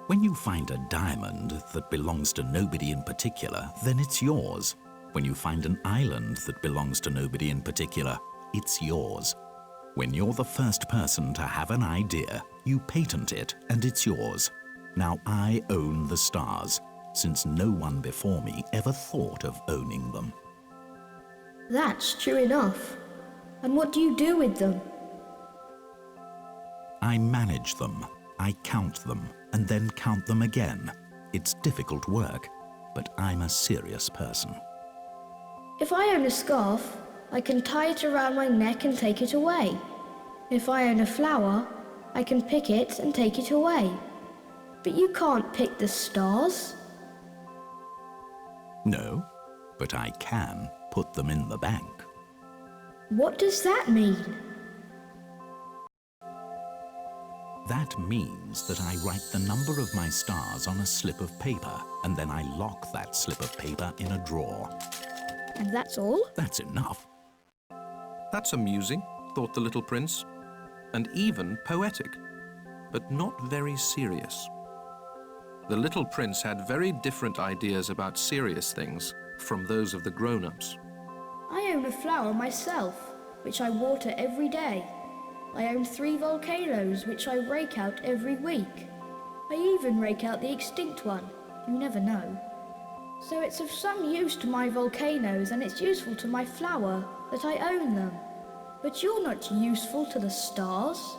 When you find a diamond that belongs to nobody in particular, then it's yours. When you find an island that belongs to nobody in particular, it's yours. When you're the first person to have an idea, you patent it and it's yours. Now I own the stars, since no one before me ever thought of owning them. That's true enough. And what do you do with them? I manage them. I count them, and then count them again. It's difficult work, but I'm a serious person. If I own a scarf, I can tie it around my neck and take it away. If I own a flower, I can pick it and take it away. But you can't pick the stars. No, but I can put them in the bank. What does that mean? That means that I write the number of my stars on a slip of paper, and then I lock that slip of paper in a drawer. And that's all? That's enough. That's amusing, thought the little prince, and even poetic, but not very serious. The little prince had very different ideas about serious things from those of the grown-ups. I own a flower myself, which I water every day. I own 3 volcanoes, which I rake out every week. I even rake out the extinct one. You never know. So it's of some use to my volcanoes, and it's useful to my flower that I own them. But you're not useful to the stars.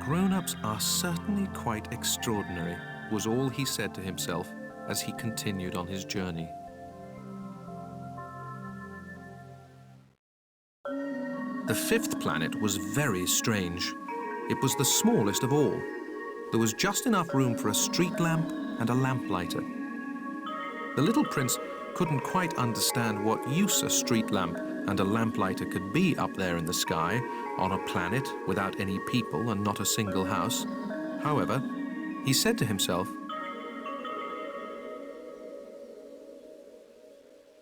Grown-ups are certainly quite extraordinary, was all he said to himself as he continued on his journey. The 5th planet was very strange. It was the smallest of all. There was just enough room for a street lamp and a lamplighter. The little prince couldn't quite understand what use a street lamp and a lamplighter could be up there in the sky, on a planet without any people and not a single house. However, he said to himself,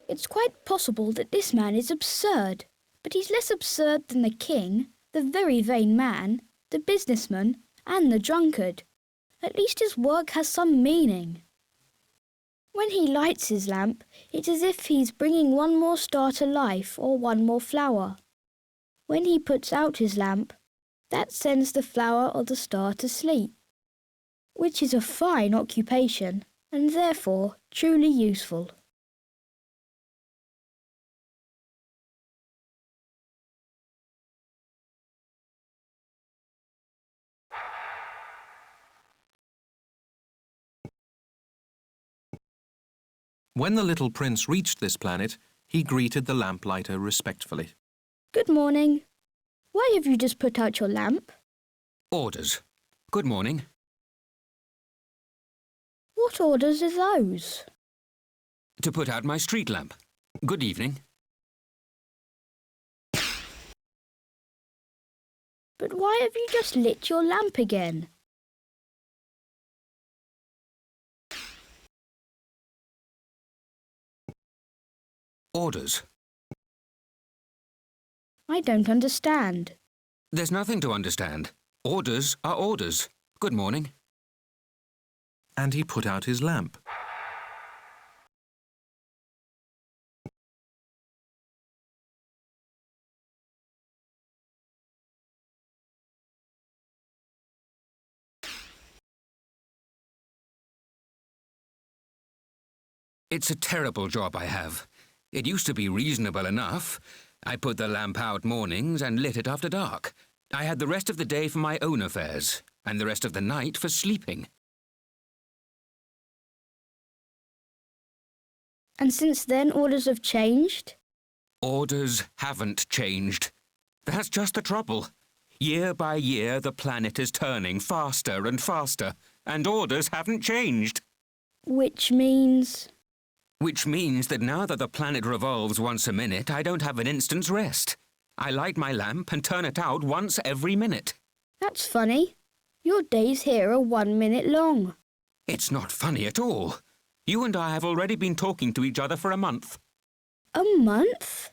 It's quite possible that this man is absurd, but he's less absurd than the king, the very vain man, the businessman, and the drunkard. At least his work has some meaning. When he lights his lamp, it's as if he's bringing one more star to life or one more flower. When he puts out his lamp, that sends the flower or the star to sleep, which is a fine occupation and therefore truly useful. when the little prince reached this planet, he greeted the lamplighter respectfully. Good morning. Why have you just put out your lamp? Orders. Good morning. What orders are those? To put out my street lamp. Good evening. But why have you just lit your lamp again? Orders. I don't understand. There's nothing to understand. Orders are orders. Good morning. And he put out his lamp. It's a terrible job I have. It used to be reasonable enough. I put the lamp out mornings and lit it after dark. I had the rest of the day for my own affairs, and the rest of the night for sleeping. And since then, orders have changed? Orders haven't changed. That's just the trouble. Year by year, the planet is turning faster and faster, and orders haven't changed. Which means... Which means that now that the planet revolves once a minute, I don't have an instant's rest. I light my lamp and turn it out once every minute. That's funny. Your days here are 1 minute long. It's not funny at all. You and I have already been talking to each other for a month. A month?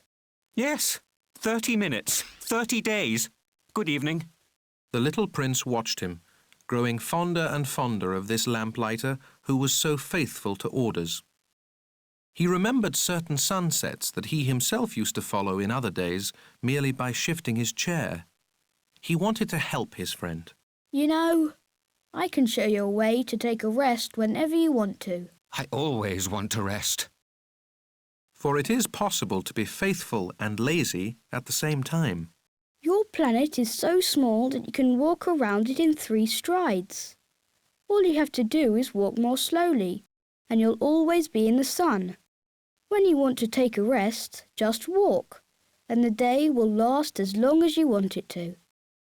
Yes, 30 minutes, 30 days. Good evening. The little prince watched him, growing fonder and fonder of this lamplighter who was so faithful to orders. He remembered certain sunsets that he himself used to follow in other days merely by shifting his chair. He wanted to help his friend. You know, I can show you a way to take a rest whenever you want to. I always want to rest. For it is possible to be faithful and lazy at the same time. Your planet is so small that you can walk around it in 3 strides. All you have to do is walk more slowly, and you'll always be in the sun. When you want to take a rest, just walk, and the day will last as long as you want it to.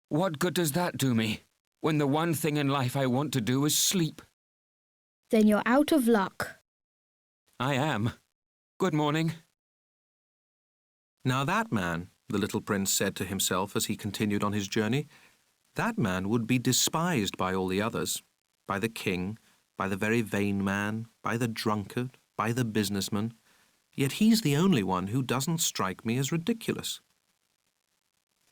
What good does that do me, when the one thing in life I want to do is sleep? Then you're out of luck. I am. Good morning. Now that man, the little prince said to himself as he continued on his journey, that man would be despised by all the others, by the king, by the very vain man, by the drunkard, by the businessman, yet he's the only one who doesn't strike me as ridiculous.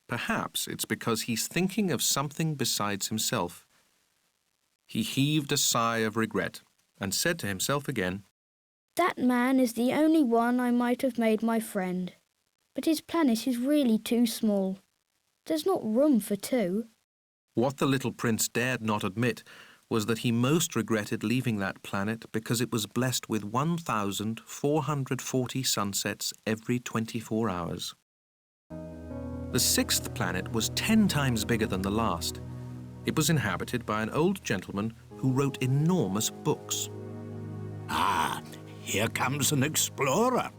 Perhaps it's because he's thinking of something besides himself. He heaved a sigh of regret and said to himself again, That man is the only one I might have made my friend. But his planet is really too small. There's not room for 2. What the little prince dared not admit was that he most regretted leaving that planet because it was blessed with 1,440 sunsets every 24 hours. The 6th planet was 10 times bigger than the last. It was inhabited by an old gentleman who wrote enormous books. Ah, here comes an explorer.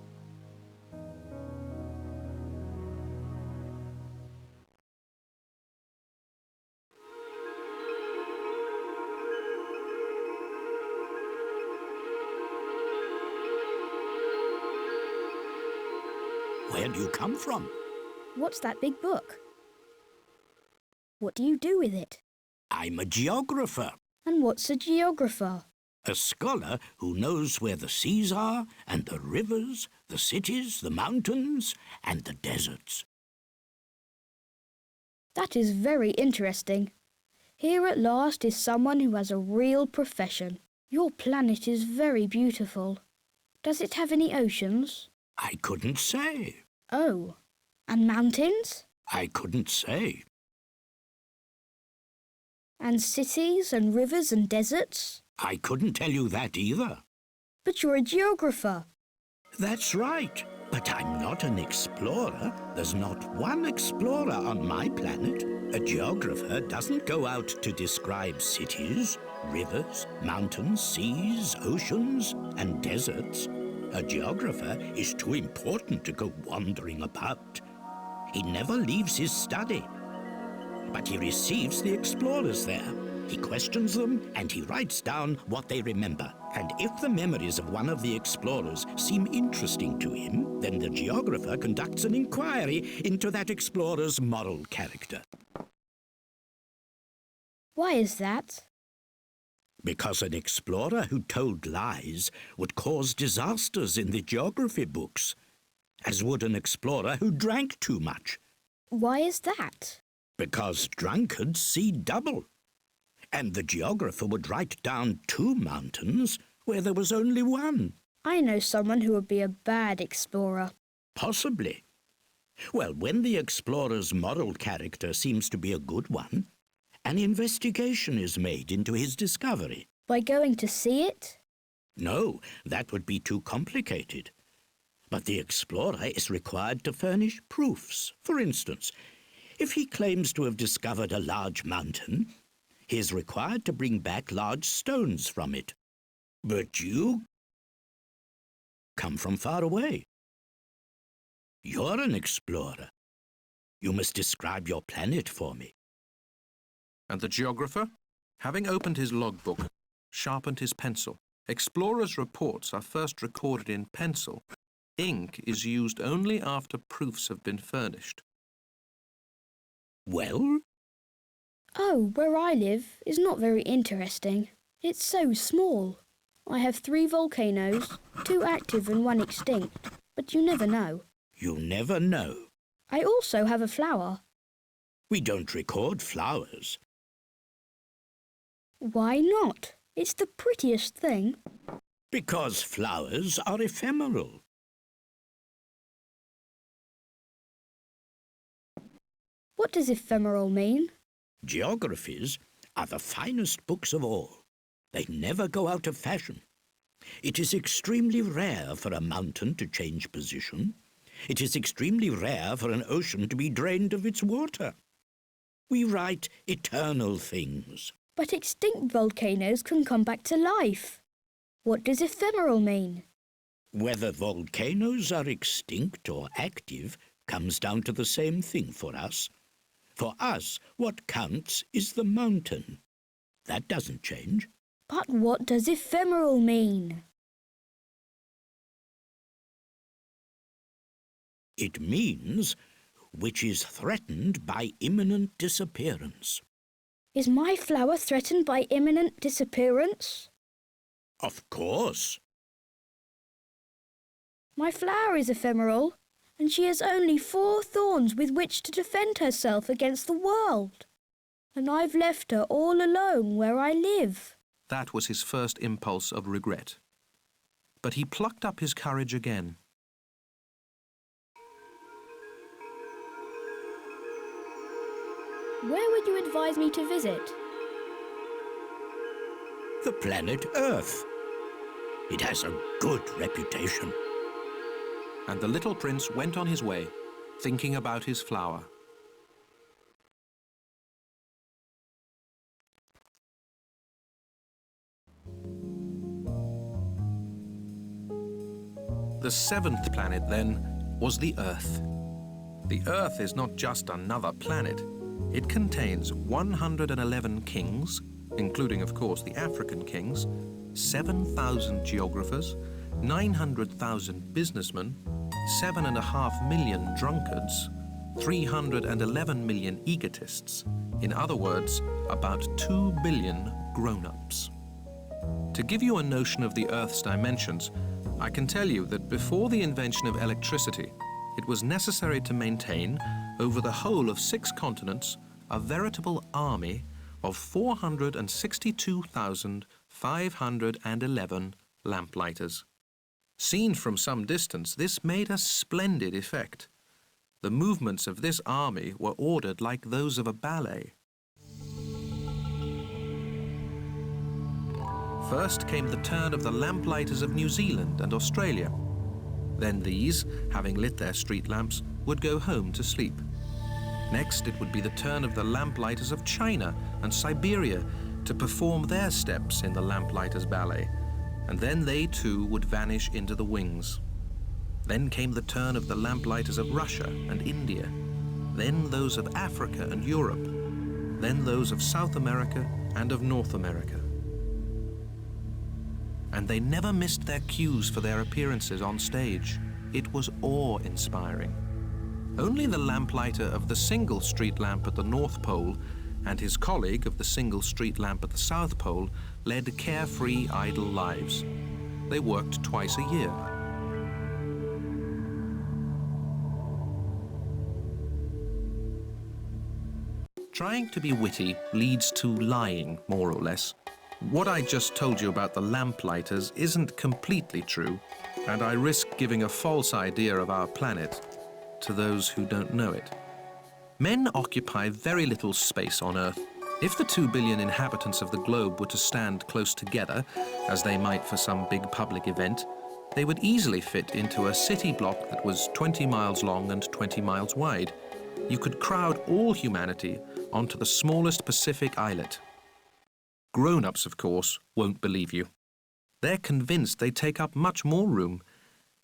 Where do you come from? What's that big book? What do you do with it? I'm a geographer, And what's a geographer? a scholar who knows where the seas are, and the rivers, the cities, the mountains, and the deserts. That is very interesting. Here at last is someone who has a real profession. Your planet is very beautiful. Does it have any oceans? I couldn't say. Oh, and mountains? I couldn't say. And cities and rivers and deserts? I couldn't tell you that either. But you're a geographer. That's right. But I'm not an explorer. There's not one explorer on my planet. A geographer doesn't go out to describe cities, rivers, mountains, seas, oceans, and deserts. A geographer is too important to go wandering about. He never leaves his study. But he receives the explorers there. He questions them and he writes down what they remember. And if the memories of one of the explorers seem interesting to him, then the geographer conducts an inquiry into that explorer's moral character. Why is that? Because an explorer who told lies would cause disasters in the geography books, as would an explorer who drank too much. Why is that? Because drunkards see double. And the geographer would write down 2 mountains where there was only 1. I know someone who would be a bad explorer. Possibly. Well, when the explorer's moral character seems to be a good one, an investigation is made into his discovery. By going to see it? No, that would be too complicated. But the explorer is required to furnish proofs. For instance, if he claims to have discovered a large mountain, he is required to bring back large stones from it. But you come from far away. You're an explorer. You must describe your planet for me. And the geographer, having opened his logbook, sharpened his pencil. Explorers' reports are first recorded in pencil. Ink is used only after proofs have been furnished. Well? Oh, where I live is not very interesting. It's so small. I have 3 volcanoes, 2 active and 1 extinct, but you never know. You never know. I also have a flower. We don't record flowers. Why not? It's the prettiest thing. Because flowers are ephemeral. What does ephemeral mean? Geographies are the finest books of all. They never go out of fashion. It is extremely rare for a mountain to change position. It is extremely rare for an ocean to be drained of its water. We write eternal things. But extinct volcanoes can come back to life. What does ephemeral mean? Whether volcanoes are extinct or active comes down to the same thing for us. For us, what counts is the mountain. That doesn't change. But what does ephemeral mean? It means which is threatened by imminent disappearance. Is my flower threatened by imminent disappearance? Of course. My flower is ephemeral, and she has only 4 thorns with which to defend herself against the world. And I've left her all alone where I live. That was his first impulse of regret. But he plucked up his courage again. Where would you advise me to visit? The planet Earth. It has a good reputation. And the little prince went on his way, thinking about his flower. The 7th planet, then, was the Earth. The Earth is not just another planet. It contains 111 kings, including, of course, the African kings, 7,000 geographers, 900,000 businessmen, 7.5 million drunkards, 311 million egotists. In other words, about 2 billion grown-ups. To give you a notion of the Earth's dimensions, I can tell you that before the invention of electricity, it was necessary to maintain, over the whole of 6 continents, a veritable army of 462,511 lamplighters. Seen from some distance, this made a splendid effect. The movements of this army were ordered like those of a ballet. First came the turn of the lamplighters of New Zealand and Australia. Then these, having lit their street lamps, would go home to sleep. Next, it would be the turn of the lamplighters of China and Siberia to perform their steps in the lamplighters' ballet, and then they too would vanish into the wings. Then came the turn of the lamplighters of Russia and India, then those of Africa and Europe, then those of South America and of North America. And they never missed their cues for their appearances on stage. It was awe-inspiring. Only the lamplighter of the single street lamp at the North Pole and his colleague of the single street lamp at the South Pole led carefree, idle lives. They worked twice a year. Trying to be witty leads to lying, more or less. What I just told you about the lamplighters isn't completely true, and I risk giving a false idea of our planet to those who don't know it. Men occupy very little space on Earth, If the 2 billion inhabitants of the globe were to stand close together, as they might for some big public event, they would easily fit into a city block that was 20 miles long and 20 miles wide. You could crowd all humanity onto the smallest Pacific islet. Grown-ups, of course, won't believe you. They're convinced they take up much more room.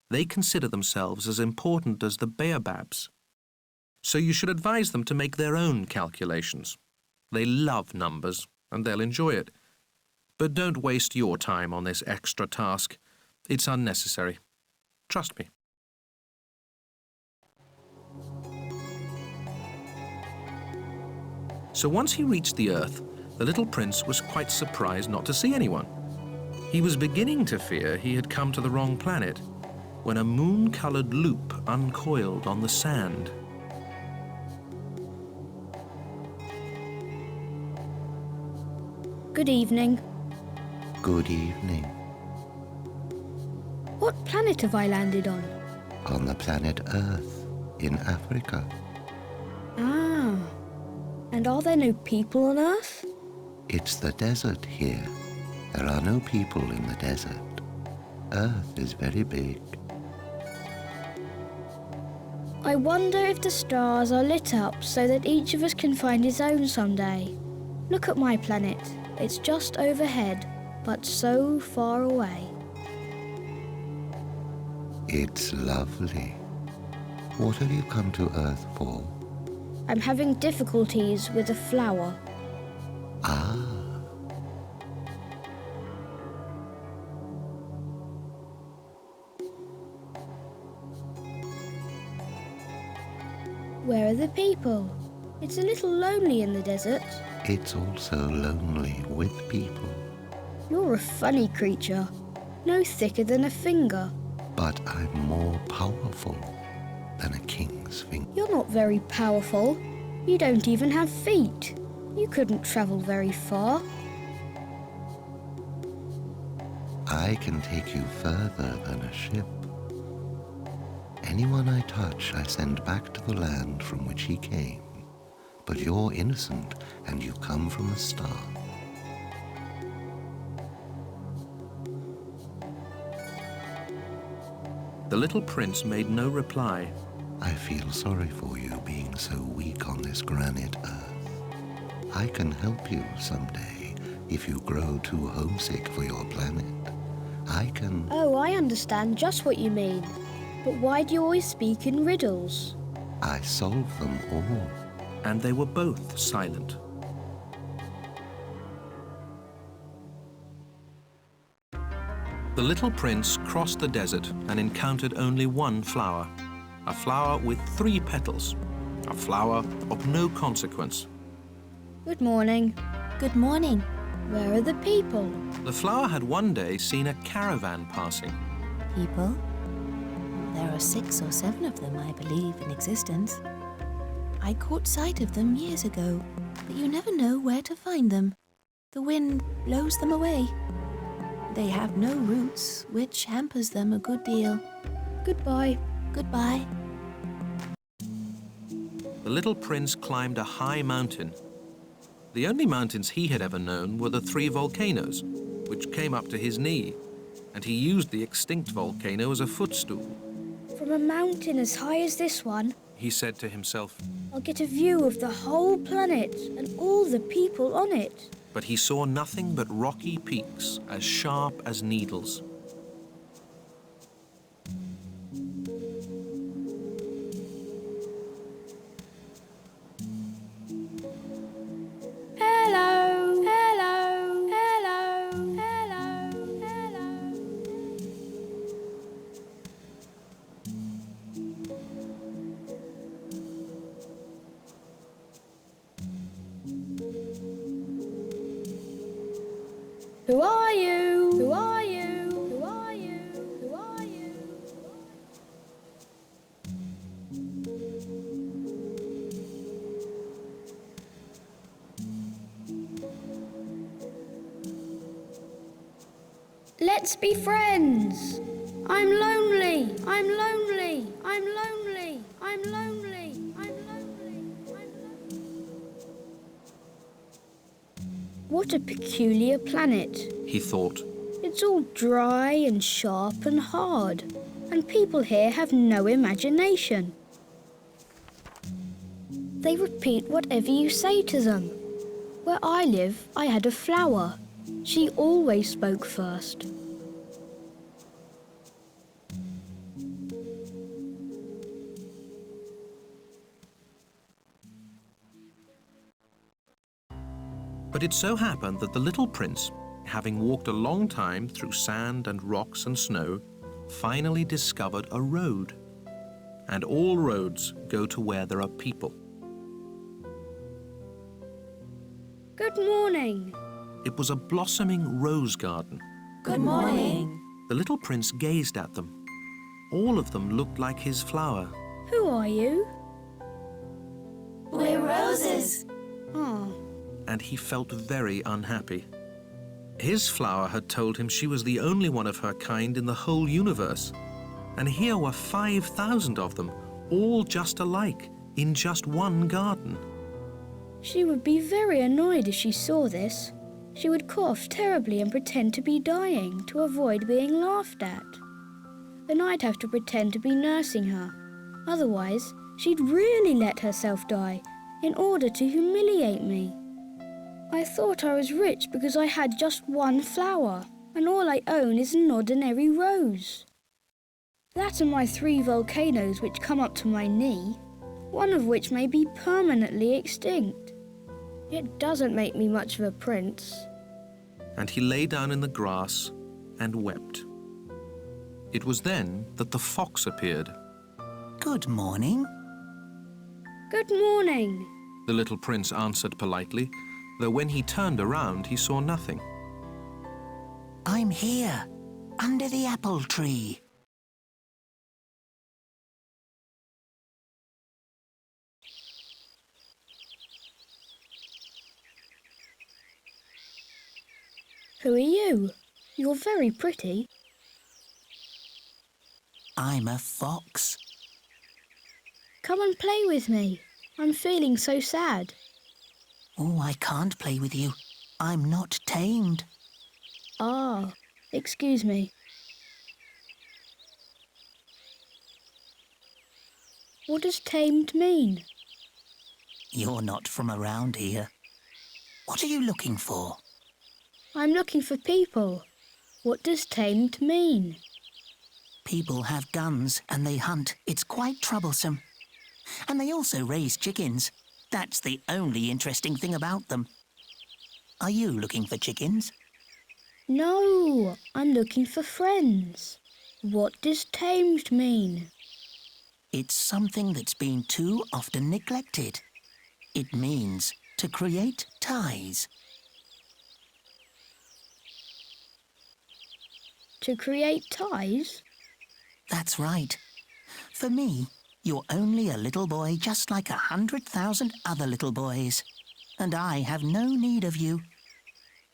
They consider themselves as important as the baobabs. So you should advise them to make their own calculations. They love numbers, and they'll enjoy it. But don't waste your time on this extra task. It's unnecessary. Trust me. So once he reached the Earth, the little prince was quite surprised not to see anyone. He was beginning to fear he had come to the wrong planet, when a moon-coloured loop uncoiled on the sand. Good evening. Good evening. What planet have I landed on? On the planet Earth, in Africa. Ah. And are there no people on Earth? It's the desert here. There are no people in the desert. Earth is very big. I wonder if the stars are lit up so that each of us can find his own someday. Look at my planet. It's just overhead, but so far away. It's lovely. What have you come to Earth for? I'm having difficulties with a flower. Ah. Where are the people? It's a little lonely in the desert. It's also lonely with people. You're a funny creature. No thicker than a finger. But I'm more powerful than a king's finger. You're not very powerful. You don't even have feet. You couldn't travel very far. I can take you further than a ship. Anyone I touch, I send back to the land from which he came. But you're innocent, and you come from a star. The little prince made no reply. I feel sorry for you being so weak on this granite Earth. I can help you someday if you grow too homesick for your planet. I can... Oh, I understand just what you mean. But why do you always speak in riddles? I solve them all. And they were both silent. The little prince crossed the desert and encountered only one flower. A flower with 3 petals. A flower of no consequence. Good morning. Good morning. Where are the people? The flower had one day seen a caravan passing. People? There are 6 or 7 of them, I believe, in existence. I caught sight of them years ago, but you never know where to find them. The wind blows them away. They have no roots, which hampers them a good deal. Goodbye. Goodbye. The little prince climbed a high mountain. The only mountains he had ever known were the 3 volcanoes, which came up to his knee, and he used the extinct volcano as a footstool. From a mountain as high as this one, He said to himself, I'll get a view of the whole planet and all the people on it. but he saw nothing but rocky peaks as sharp as needles. Hello, hello, hello, hello, hello. Who are you? Who are you? Who are you? Who are you? Let's be friends. I'm lonely. I'm lonely. I'm lonely. I'm lonely. I'm lonely. I'm lonely. What a peculiar planet, he thought. It's all dry and sharp and hard, and people here have no imagination. They repeat whatever you say to them. Where I live, I had a flower. She always spoke first. But it so happened that the little prince, having walked a long time through sand and rocks and snow, finally discovered a road. And all roads go to where there are people. Good morning. It was a blossoming rose garden. Good morning. The little prince gazed at them. All of them looked like his flower. Who are you? We're roses. Oh, And he felt very unhappy. His flower had told him she was the only one of her kind in the whole universe. And here were 5,000 of them, all just alike, in just one garden. she would be very annoyed if she saw this. She would cough terribly and pretend to be dying to avoid being laughed at. Then I'd have to pretend to be nursing her. Otherwise, she'd really let herself die in order to humiliate me. I thought I was rich because I had just one flower, and all I own is an ordinary rose. That and my 3 volcanoes which come up to my knee, one of which may be permanently extinct. It doesn't make me much of a prince. And he lay down in the grass and wept. It was then that the fox appeared. Good morning. Good morning. The little prince answered politely, though when he turned around he saw nothing. I'm here, under the apple tree. Who are you? You're very pretty. I'm a fox. Come and play with me. I'm feeling so sad. Oh, I can't play with you. I'm not tamed. Ah, excuse me. What does tamed mean? You're not from around here. What are you looking for? I'm looking for people. What does tamed mean? People have guns and they hunt. It's quite troublesome. And they also raise chickens. That's the only interesting thing about them. Are you looking for chickens? No, I'm looking for friends. What does tamed mean? It's something that's been too often neglected. It means to create ties. To create ties? That's right. For me, you're only a little boy just like 100,000 other little boys. And I have no need of you.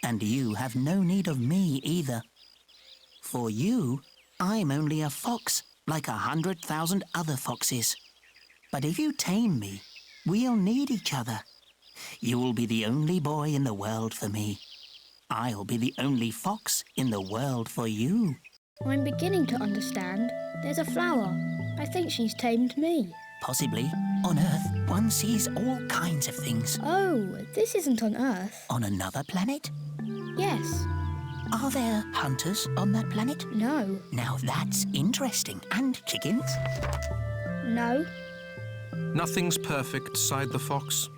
And you have no need of me either. For you, I'm only a fox like 100,000 other foxes. But if you tame me, we'll need each other. You'll be the only boy in the world for me. I'll be the only fox in the world for you. I'm beginning to understand. There's a flower. I think she's tamed me. Possibly. On Earth, one sees all kinds of things. Oh, this isn't on Earth. On another planet? Yes. Are there hunters on that planet? No. Now that's interesting. And chickens? No. Nothing's perfect, sighed the fox.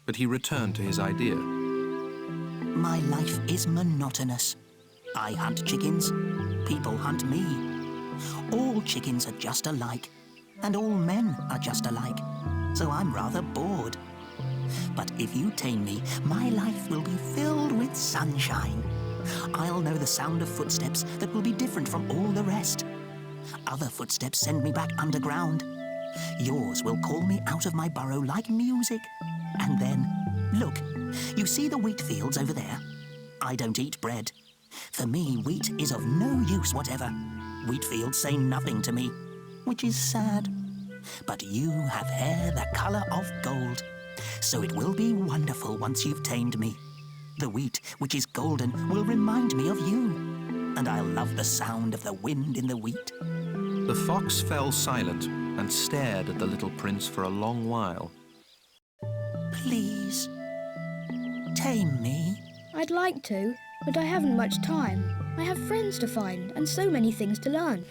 But he returned to his idea. My life is monotonous. I hunt chickens. People hunt me. All chickens are just alike. And all men are just alike. So I'm rather bored. But if you tame me, my life will be filled with sunshine. I'll know the sound of footsteps that will be different from all the rest. Other footsteps send me back underground. Yours will call me out of my burrow like music. And then, look, you see the wheat fields over there? I don't eat bread. For me, wheat is of no use whatever. Wheat fields say nothing to me, which is sad. But you have hair the colour of gold, so it will be wonderful once you've tamed me. The wheat, which is golden, will remind me of you. And I'll love the sound of the wind in the wheat. The fox fell silent and stared at the little prince for a long while. Please, tame me. I'd like to, but I haven't much time. I have friends to find and so many things to learn.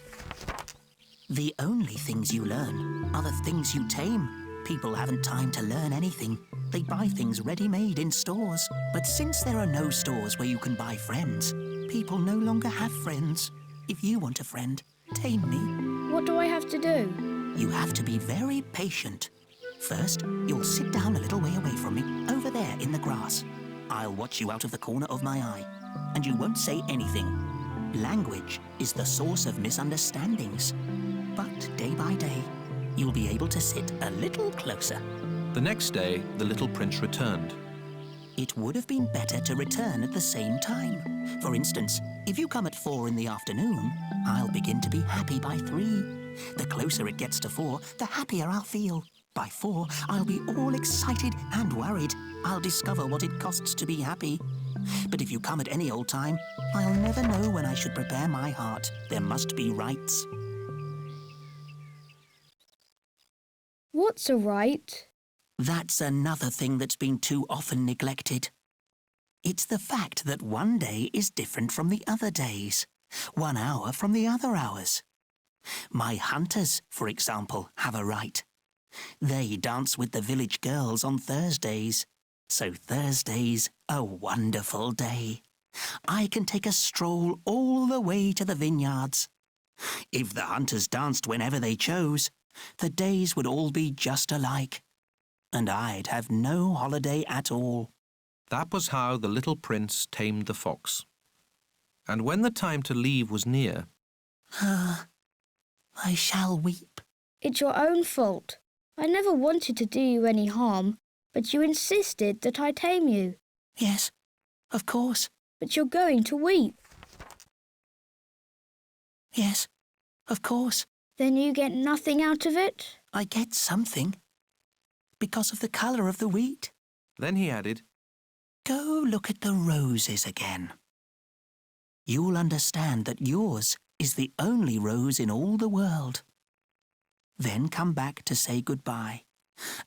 The only things you learn are the things you tame. People haven't time to learn anything. They buy things ready-made in stores. But since there are no stores where you can buy friends, people no longer have friends. If you want a friend, tame me. What do I have to do? You have to be very patient. First, you'll sit down a little way away from me, over there in the grass. I'll watch you out of the corner of my eye, and you won't say anything. Language is the source of misunderstandings. But day by day, you'll be able to sit a little closer. The next day, the little prince returned. It would have been better to return at the same time. For instance, if you come at 4 in the afternoon, I'll begin to be happy by 3. The closer it gets to 4, the happier I'll feel. By 4, I'll be all excited and worried. I'll discover what it costs to be happy. But if you come at any old time, I'll never know when I should prepare my heart. There must be rites. What's a rite? That's another thing that's been too often neglected. It's the fact that one day is different from the other days, 1 hour from the other hours. My hunters, for example, have a rite. They dance with the village girls on Thursdays. So Thursday's a wonderful day. I can take a stroll all the way to the vineyards. If the hunters danced whenever they chose, the days would all be just alike. And I'd have no holiday at all. That was how the little prince tamed the fox. And when the time to leave was near... I shall weep. It's your own fault. I never wanted to do you any harm, but you insisted that I tame you. Yes, of course. But you're going to weep. Yes, of course. Then you get nothing out of it? I get something. Because of the colour of the wheat. Then he added, Go look at the roses again. You'll understand that yours is the only rose in all the world. Then come back to say goodbye,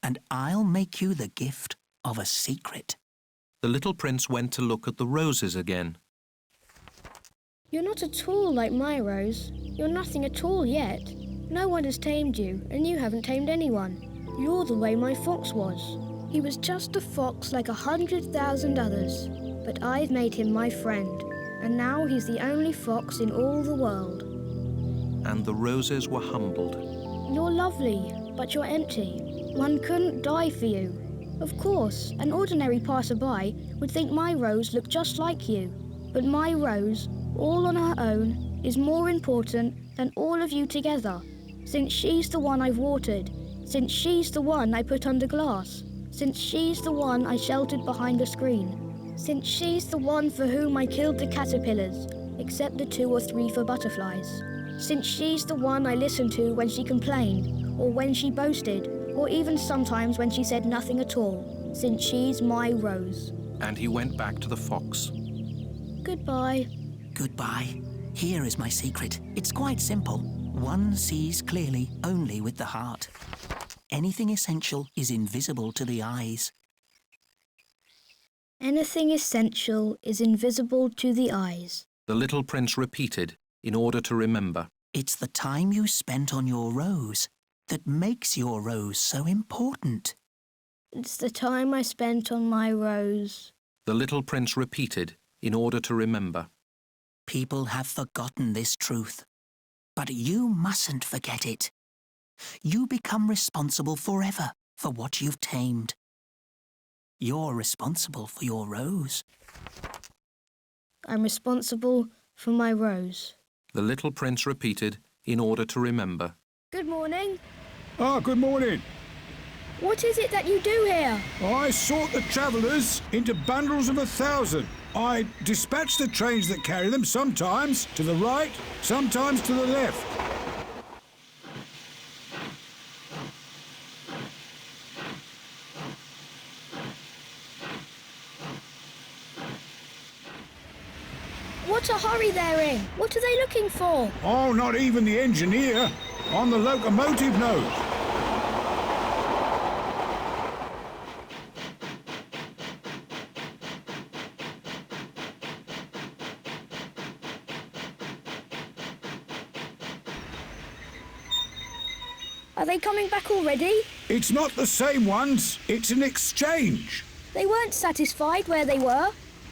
and I'll make you the gift of a secret. The little prince went to look at the roses again. You're not at all like my rose. You're nothing at all yet. No one has tamed you, and you haven't tamed anyone. You're the way my fox was. He was just a fox like 100,000 others. But I've made him my friend, and now he's the only fox in all the world. And the roses were humbled. You're lovely, but you're empty. One couldn't die for you. Of course, an ordinary passerby would think my rose looked just like you. But my rose, all on her own, is more important than all of you together, since she's the one I've watered, since she's the one I put under glass, since she's the one I sheltered behind a screen, since she's the one for whom I killed the caterpillars, except the 2 or 3 for butterflies, since she's the one I listened to when she complained, or when she boasted, or even sometimes when she said nothing at all, since she's my rose. And he went back to the fox. Goodbye. Goodbye. Here is my secret. It's quite simple. One sees clearly only with the heart. Anything essential is invisible to the eyes. Anything essential is invisible to the eyes. The little prince repeated, in order to remember. It's the time you spent on your rose that makes your rose so important. It's the time I spent on my rose. The little prince repeated, in order to remember. People have forgotten this truth, but you mustn't forget it. You become responsible forever for what you've tamed. You're responsible for your rose. I'm responsible for my rose. The little prince repeated, in order to remember. Good morning. Ah, good morning. What is it that you do here? I sort the travellers into bundles of 1,000. I dispatch the trains that carry them, sometimes to the right, sometimes to the left. What a hurry they're in! What are they looking for? Oh, not even the engineer. On the locomotive nose. Are they coming back already? It's not the same ones. It's an exchange. They weren't satisfied where they were.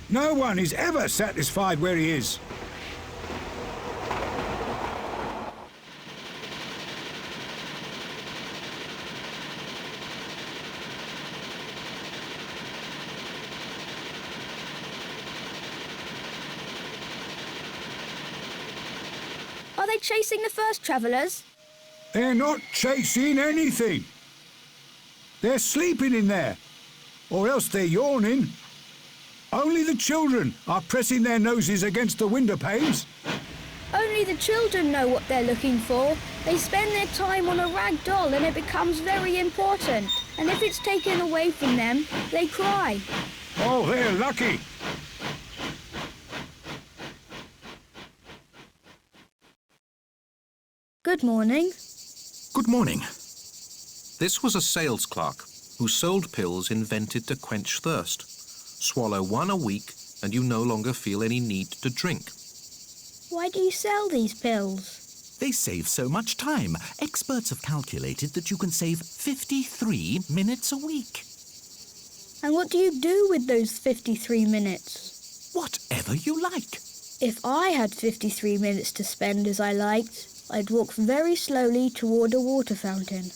No one is ever satisfied where he is. Are they chasing the first travellers? They're not chasing anything. They're sleeping in there. Or else they're yawning. Only the children are pressing their noses against the window panes. Only the children know what they're looking for. They spend their time on a rag doll and it becomes very important. And if it's taken away from them, they cry. Oh, they're lucky. Good morning. Good morning. This was a sales clerk who sold pills invented to quench thirst. Swallow one a week and you no longer feel any need to drink. Why do you sell these pills? They save so much time. Experts have calculated that you can save 53 minutes a week. And what do you do with those 53 minutes? Whatever you like. If I had 53 minutes to spend as I liked, I'd walk very slowly toward a water fountain.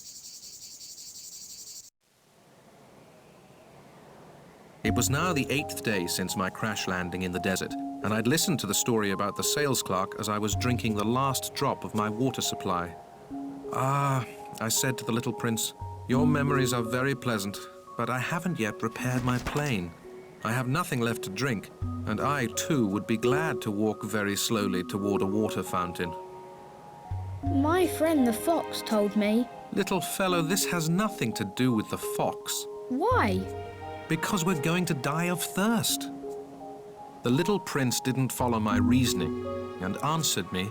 It was now the 8th day since my crash landing in the desert, and I'd listened to the story about the sales clerk as I was drinking the last drop of my water supply. "Ah," I said to the little prince, "your memories are very pleasant, but I haven't yet repaired my plane. I have nothing left to drink, and I, too, would be glad to walk very slowly toward a water fountain." My friend the fox told me. Little fellow, this has nothing to do with the fox. Why? Because we're going to die of thirst. The little prince didn't follow my reasoning and answered me,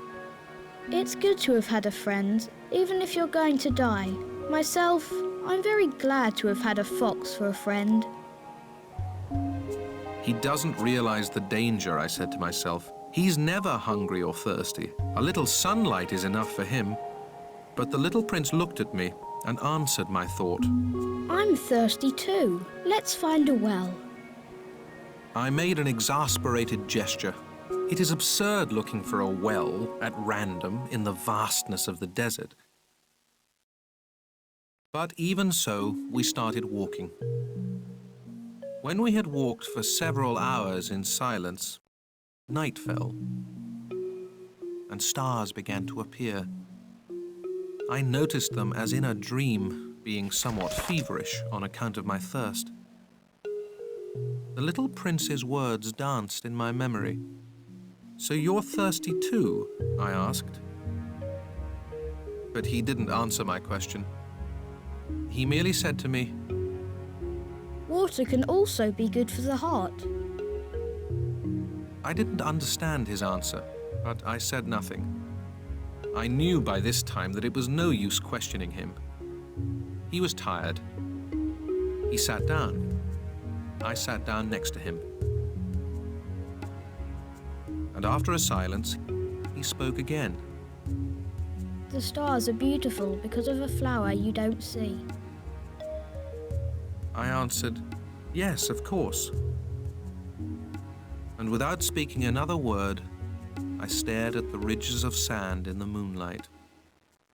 It's good to have had a friend, even if you're going to die. Myself, I'm very glad to have had a fox for a friend. He doesn't realize the danger, I said to myself. He's never hungry or thirsty. A little sunlight is enough for him. But the little prince looked at me and answered my thought. I'm thirsty too. Let's find a well. I made an exasperated gesture. It is absurd looking for a well at random in the vastness of the desert. But even so, we started walking. When we had walked for several hours in silence, night fell, and stars began to appear. I noticed them as in a dream, being somewhat feverish on account of my thirst. The little prince's words danced in my memory. "So you're thirsty too?" I asked. But he didn't answer my question. He merely said to me, Water can also be good for the heart. I didn't understand his answer, but I said nothing. I knew by this time that it was no use questioning him. He was tired. He sat down. I sat down next to him. And after a silence, he spoke again. The stars are beautiful because of a flower you don't see. I answered, "Yes, of course." And without speaking another word, I stared at the ridges of sand in the moonlight.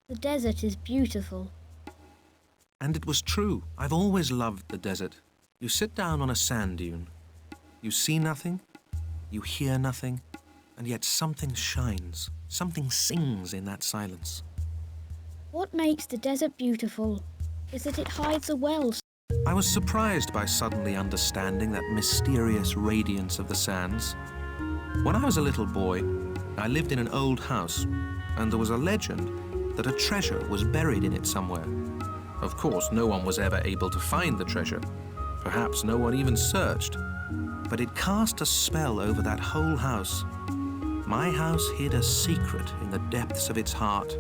The desert is beautiful. And it was true. I've always loved the desert. You sit down on a sand dune. You see nothing, you hear nothing, and yet something shines. Something sings in that silence. What makes the desert beautiful is that it hides a well. I was surprised by suddenly understanding that mysterious radiance of the sands. When I was a little boy, I lived in an old house, and there was a legend that a treasure was buried in it somewhere. Of course, no one was ever able to find the treasure. Perhaps no one even searched. But it cast a spell over that whole house. My house hid a secret in the depths of its heart.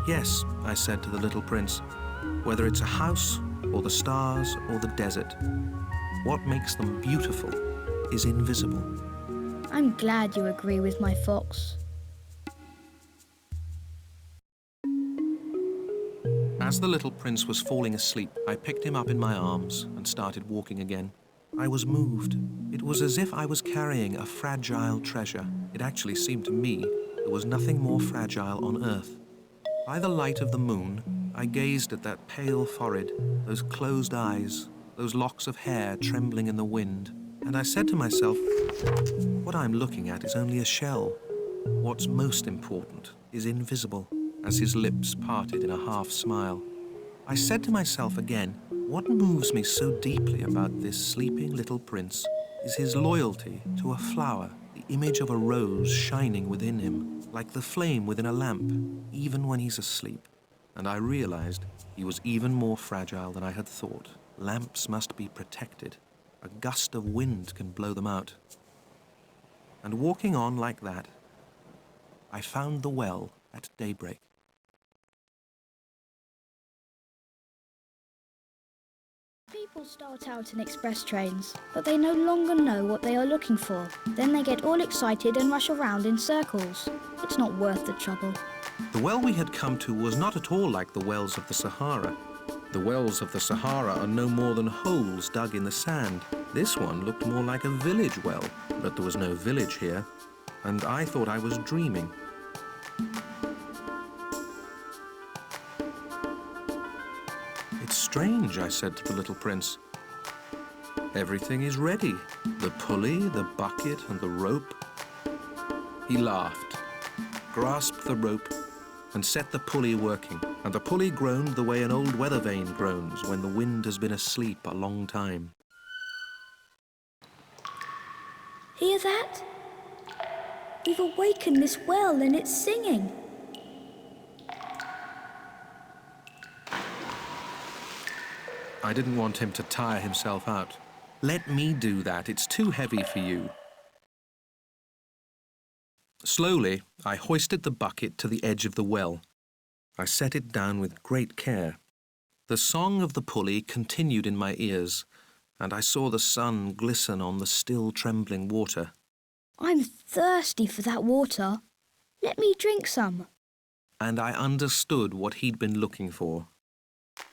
Yes, I said to the little prince, whether it's a house or the stars or the desert, what makes them beautiful is invisible. I'm glad you agree with my fox. As the little prince was falling asleep, I picked him up in my arms and started walking again. I was moved. It was as if I was carrying a fragile treasure. It actually seemed to me there was nothing more fragile on earth. By the light of the moon, I gazed at that pale forehead, those closed eyes, those locks of hair trembling in the wind, and I said to myself, what I'm looking at is only a shell. What's most important is invisible, as his lips parted in a half smile. I said to myself again, what moves me so deeply about this sleeping little prince is his loyalty to a flower, the image of a rose shining within him, like the flame within a lamp, even when he's asleep. And I realized he was even more fragile than I had thought. Lamps must be protected. A gust of wind can blow them out. And walking on like that, I found the well at daybreak. People start out in express trains, but they no longer know what they are looking for. Then they get all excited and rush around in circles. It's not worth the trouble. The well we had come to was not at all like the wells of the Sahara. The wells of the Sahara are no more than holes dug in the sand. This one looked more like a village well, but there was no village here, and I thought I was dreaming. It's strange, I said to the little prince. Everything is ready. The pulley, the bucket, and the rope. He laughed, grasped the rope, and set the pulley working. And the pulley groaned the way an old weather vane groans when the wind has been asleep a long time. Hear that? We've awakened this well and it's singing. I didn't want him to tire himself out. Let me do that. It's too heavy for you. Slowly, I hoisted the bucket to the edge of the well. I set it down with great care. The song of the pulley continued in my ears, and I saw the sun glisten on the still trembling water. I'm thirsty for that water. Let me drink some. And I understood what he'd been looking for.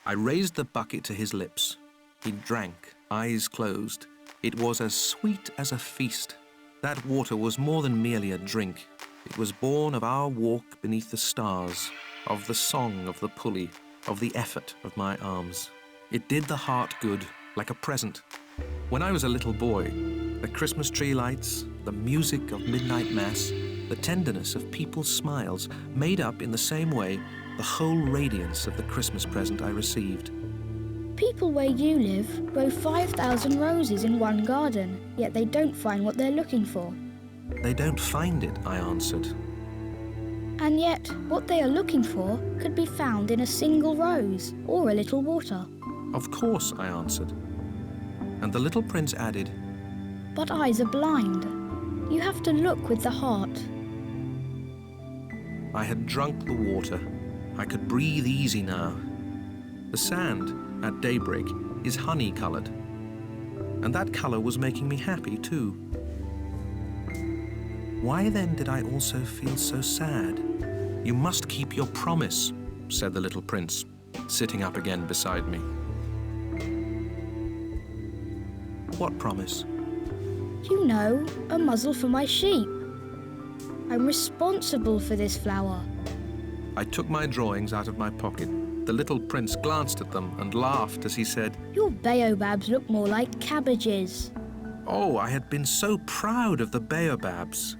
I raised the bucket to his lips. He drank, eyes closed. It was as sweet as a feast. That water was more than merely a drink. It was born of our walk beneath the stars, of the song of the pulley, of the effort of my arms. It did the heart good, like a present. When I was a little boy, the Christmas tree lights, the music of midnight mass, the tenderness of people's smiles made up in the same way the whole radiance of the Christmas present I received. People where you live grow 5,000 roses in one garden, yet they don't find what they're looking for. They don't find it, I answered. And yet, what they are looking for could be found in a single rose or a little water. Of course, I answered. And the little prince added, But eyes are blind. You have to look with the heart. I had drunk the water. I could breathe easy now. The sand, at daybreak, is honey-coloured. And that colour was making me happy, too. Why then did I also feel so sad? You must keep your promise, said the little prince, sitting up again beside me. What promise? You know, a muzzle for my sheep. I'm responsible for this flower. I took my drawings out of my pocket. The little prince glanced at them and laughed as he said, Your baobabs look more like cabbages. Oh, I had been so proud of the baobabs.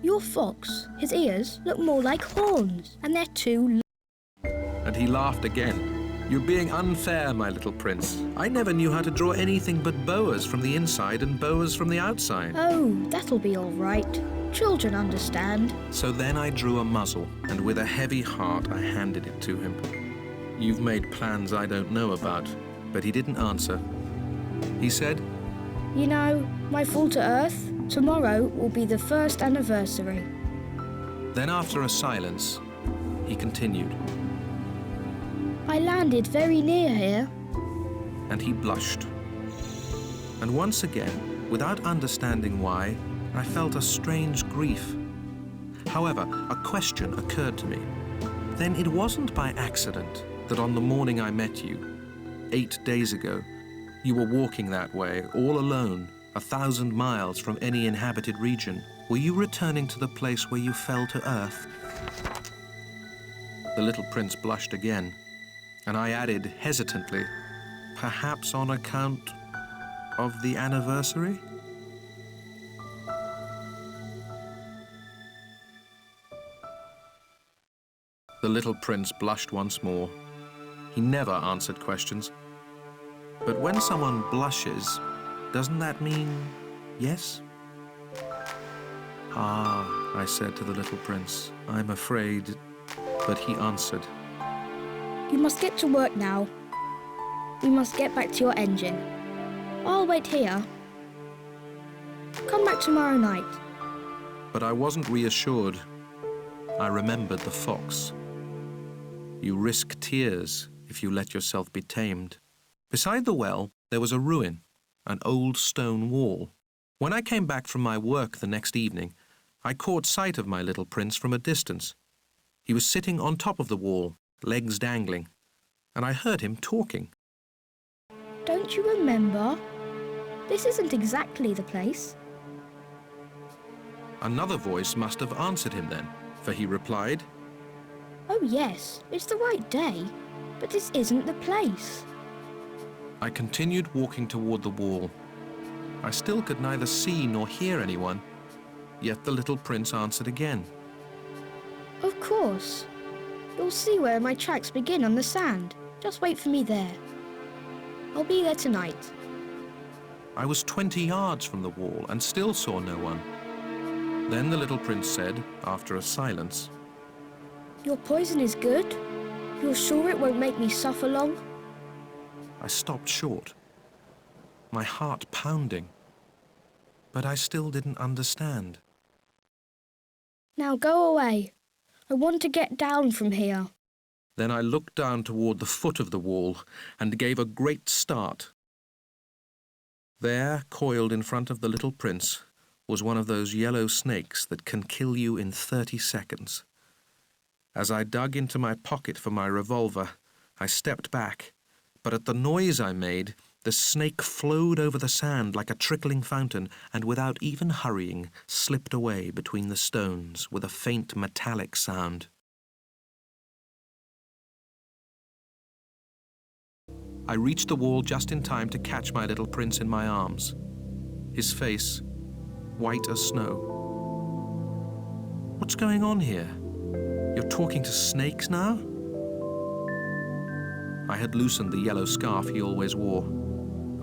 Your fox, his ears look more like horns, and they're too long. And he laughed again. You're being unfair, my little prince. I never knew how to draw anything but boas from the inside and boas from the outside. Oh, that'll be all right. Children understand. So then I drew a muzzle, and with a heavy heart I handed it to him. You've made plans I don't know about, but he didn't answer. He said, You know, my fall to Earth, tomorrow will be the first anniversary. Then, after a silence, he continued. I landed very near here. And he blushed. And once again, without understanding why, I felt a strange grief. However, a question occurred to me. Then it wasn't by accident that on the morning I met you, 8 days ago, you were walking that way, all alone, 1,000 miles from any inhabited region. Were you returning to the place where you fell to earth? The little prince blushed again, and I added hesitantly, perhaps on account of the anniversary? The little prince blushed once more. He never answered questions. But when someone blushes, doesn't that mean yes? Ah, I said to the little prince, I'm afraid. But he answered. You must get to work now. We must get back to your engine. I'll wait here. Come back tomorrow night. But I wasn't reassured. I remembered the fox. You risk tears if you let yourself be tamed. Beside the well, there was a ruin, an old stone wall. When I came back from my work the next evening, I caught sight of my little prince from a distance. He was sitting on top of the wall, legs dangling, and I heard him talking. Don't you remember? This isn't exactly the place. Another voice must have answered him then, for he replied, Oh yes, it's the right day, but this isn't the place. I continued walking toward the wall. I still could neither see nor hear anyone, yet the little prince answered again. Of course. You'll see where my tracks begin on the sand. Just wait for me there. I'll be there tonight. I was 20 yards from the wall and still saw no one. Then the little prince said, after a silence, Your poison is good? You're sure it won't make me suffer long? I stopped short, my heart pounding. But I still didn't understand. Now go away. I want to get down from here. Then I looked down toward the foot of the wall and gave a great start. There, coiled in front of the little prince, was one of those yellow snakes that can kill you in 30 seconds. As I dug into my pocket for my revolver, I stepped back, but at the noise I made, the snake flowed over the sand like a trickling fountain and without even hurrying, slipped away between the stones with a faint metallic sound. I reached the wall just in time to catch my little prince in my arms. His face, white as snow. What's going on here? You're talking to snakes now? I had loosened the yellow scarf he always wore.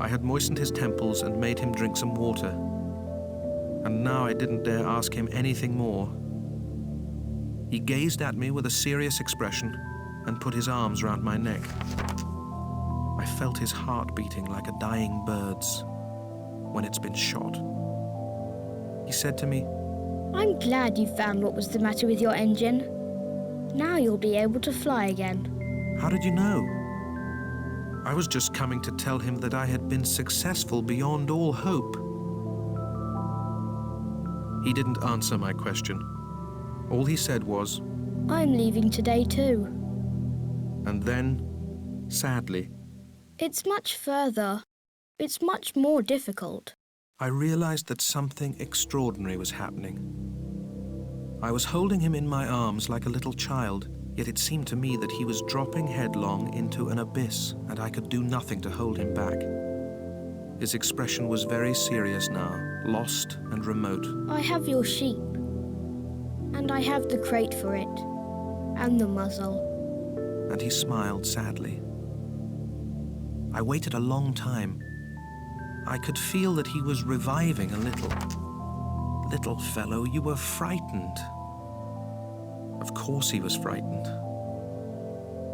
I had moistened his temples and made him drink some water. And now I didn't dare ask him anything more. He gazed at me with a serious expression and put his arms round my neck. I felt his heart beating like a dying bird's when it's been shot. He said to me, I'm glad you found what was the matter with your engine. Now you'll be able to fly again. How did you know? I was just coming to tell him that I had been successful beyond all hope. He didn't answer my question. All he said was, I'm leaving today too. And then, sadly, It's much further. It's much more difficult. I realized that something extraordinary was happening. I was holding him in my arms like a little child, yet it seemed to me that he was dropping headlong into an abyss, and I could do nothing to hold him back. His expression was very serious now, lost and remote. I have your sheep. And I have the crate for it. And the muzzle. And he smiled sadly. I waited a long time. I could feel that he was reviving a little. Little fellow, you were frightened. Of course he was frightened.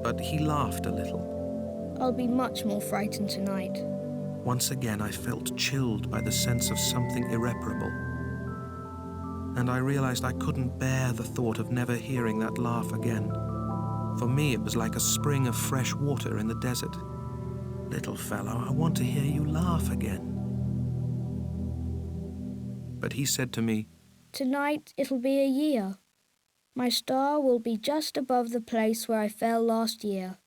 But he laughed a little. I'll be much more frightened tonight. Once again I felt chilled by the sense of something irreparable. and I realized I couldn't bear the thought of never hearing that laugh again. For me, it was like a spring of fresh water in the desert. Little fellow, I want to hear you laugh again. But he said to me, Tonight it'll be a year. My star will be just above the place where I fell last year.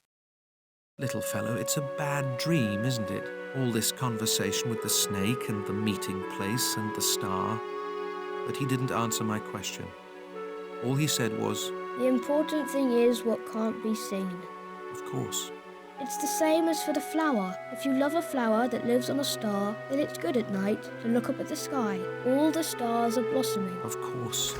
Little fellow, it's a bad dream, isn't it? All this conversation with the snake and the meeting place and the star. But he didn't answer my question. All he said was, The important thing is what can't be seen. Of course. It's the same as for the flower. If you love a flower that lives on a star, then it's good at night to look up at the sky. All the stars are blossoming. Of course.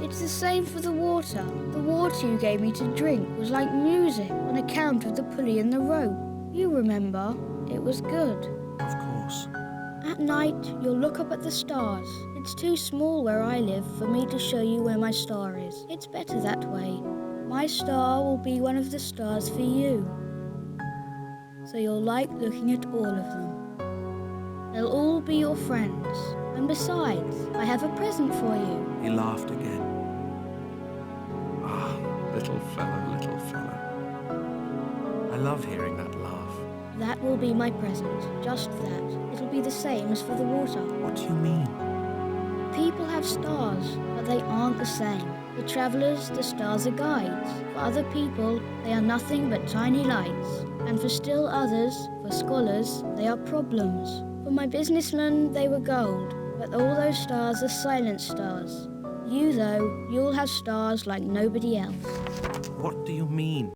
It's the same for the water. The water you gave me to drink was like music on account of the pulley and the rope. You remember, it was good. Of course. At night, you'll look up at the stars. It's too small where I live for me to show you where my star is. It's better that way. My star will be one of the stars for you. So you'll like looking at all of them. They'll all be your friends. And besides, I have a present for you. He laughed again. Ah, little fellow. I love hearing that laugh. That will be my present. Just that. It'll be the same as for the water. What do you mean? People have stars, but they aren't the same. For travellers, the stars are guides. For other people, they are nothing but tiny lights. And for still others, for scholars, they are problems. For my businessmen, they were gold. But all those stars are silent stars. You, though, you'll have stars like nobody else. What do you mean?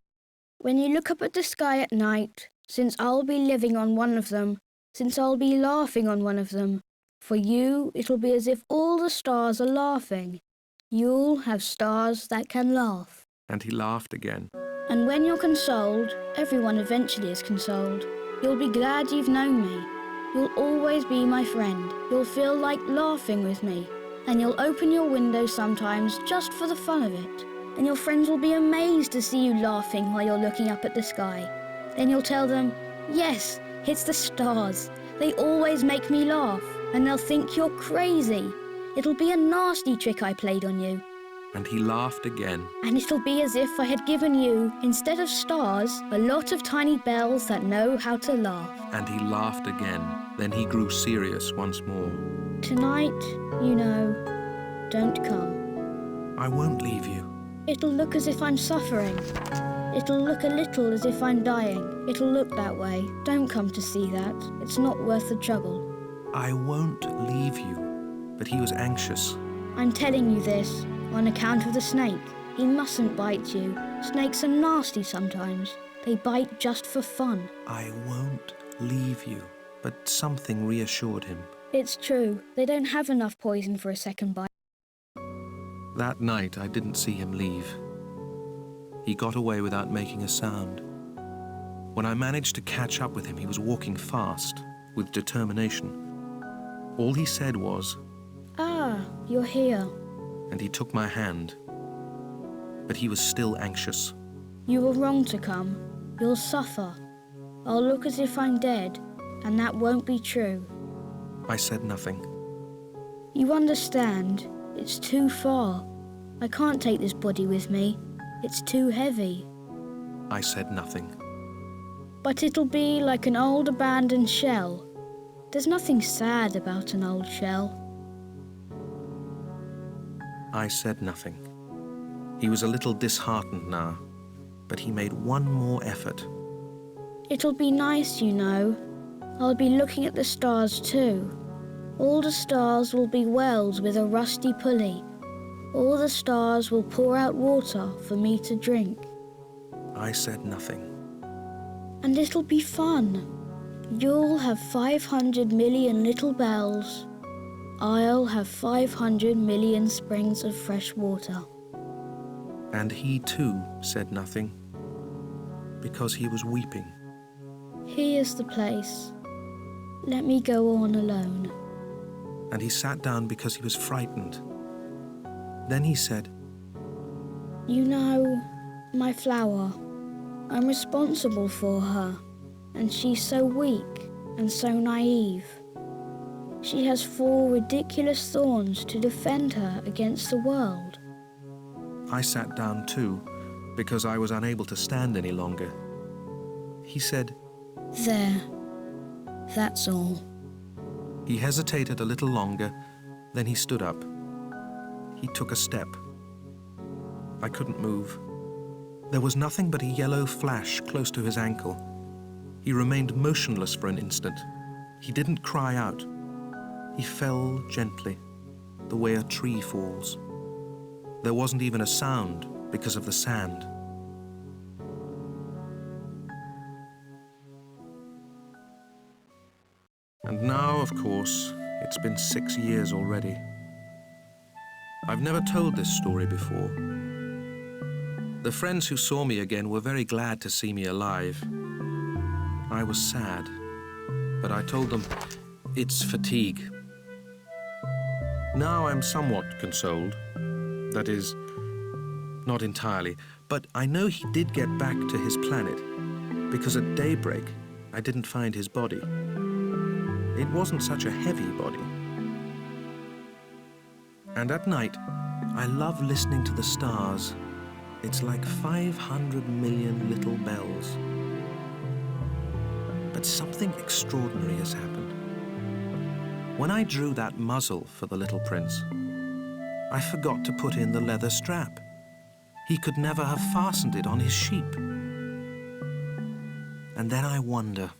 When you look up at the sky at night, since I'll be living on one of them, since I'll be laughing on one of them, for you, it'll be as if all the stars are laughing. You'll have stars that can laugh. And he laughed again. And when you're consoled, everyone eventually is consoled. You'll be glad you've known me. You'll always be my friend. You'll feel like laughing with me. And you'll open your window sometimes just for the fun of it. And your friends will be amazed to see you laughing while you're looking up at the sky. Then you'll tell them, yes, it's the stars. They always make me laugh. And they'll think you're crazy. It'll be a nasty trick I played on you. And he laughed again. And it'll be as if I had given you, instead of stars, a lot of tiny bells that know how to laugh. And he laughed again. Then he grew serious once more. Tonight, you know, don't come. I won't leave you. It'll look as if I'm suffering. It'll look a little as if I'm dying. It'll look that way. Don't come to see that. It's not worth the trouble. I won't leave you. But he was anxious. I'm telling you this on account of the snake. He mustn't bite you. Snakes are nasty sometimes. They bite just for fun. I won't leave you. But something reassured him. It's true. They don't have enough poison for a second bite. That night, I didn't see him leave. He got away without making a sound. When I managed to catch up with him, he was walking fast, with determination. All he said was, Ah, you're here. And he took my hand. But he was still anxious. You were wrong to come. You'll suffer. I'll look as if I'm dead, and that won't be true. I said nothing. You understand, it's too far. I can't take this body with me. It's too heavy. I said nothing. But it'll be like an old abandoned shell. There's nothing sad about an old shell. I said nothing. He was a little disheartened now, but he made one more effort. It'll be nice, you know. I'll be looking at the stars too. All the stars will be wells with a rusty pulley. All the stars will pour out water for me to drink. I said nothing. And it'll be fun. You'll have 500 million little bells. I'll have 500 million springs of fresh water. And he too said nothing, because he was weeping. Here's the place. Let me go on alone. And he sat down because he was frightened. Then he said, You know, my flower, I'm responsible for her, and she's so weak and so naive. She has 4 ridiculous thorns to defend her against the world. I sat down too, because I was unable to stand any longer. He said, There. That's all. He hesitated a little longer, then he stood up. He took a step. I couldn't move. There was nothing but a yellow flash close to his ankle. He remained motionless for an instant. He didn't cry out. He fell gently, the way a tree falls. There wasn't even a sound because of the sand. And now, of course, it's been 6 years already. I've never told this story before. The friends who saw me again were very glad to see me alive. I was sad, but I told them it's fatigue. Now I'm somewhat consoled. That is, not entirely, but I know he did get back to his planet, because at daybreak I didn't find his body. It wasn't such a heavy body. And at night, I love listening to the stars. It's like 500 million little bells. But something extraordinary has happened. When I drew that muzzle for the little prince, I forgot to put in the leather strap. He could never have fastened it on his sheep. And then I wonder,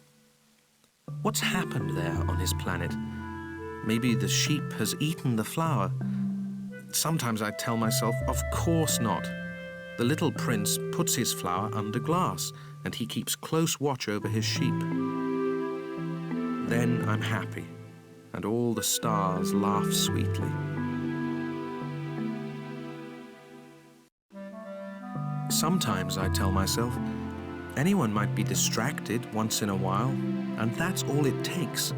what's happened there on his planet? Maybe the sheep has eaten the flower. Sometimes I tell myself, of course not. The little prince puts his flower under glass, and he keeps close watch over his sheep. Then I'm happy, and all the stars laugh sweetly. Sometimes I tell myself, anyone might be distracted once in a while, and that's all it takes.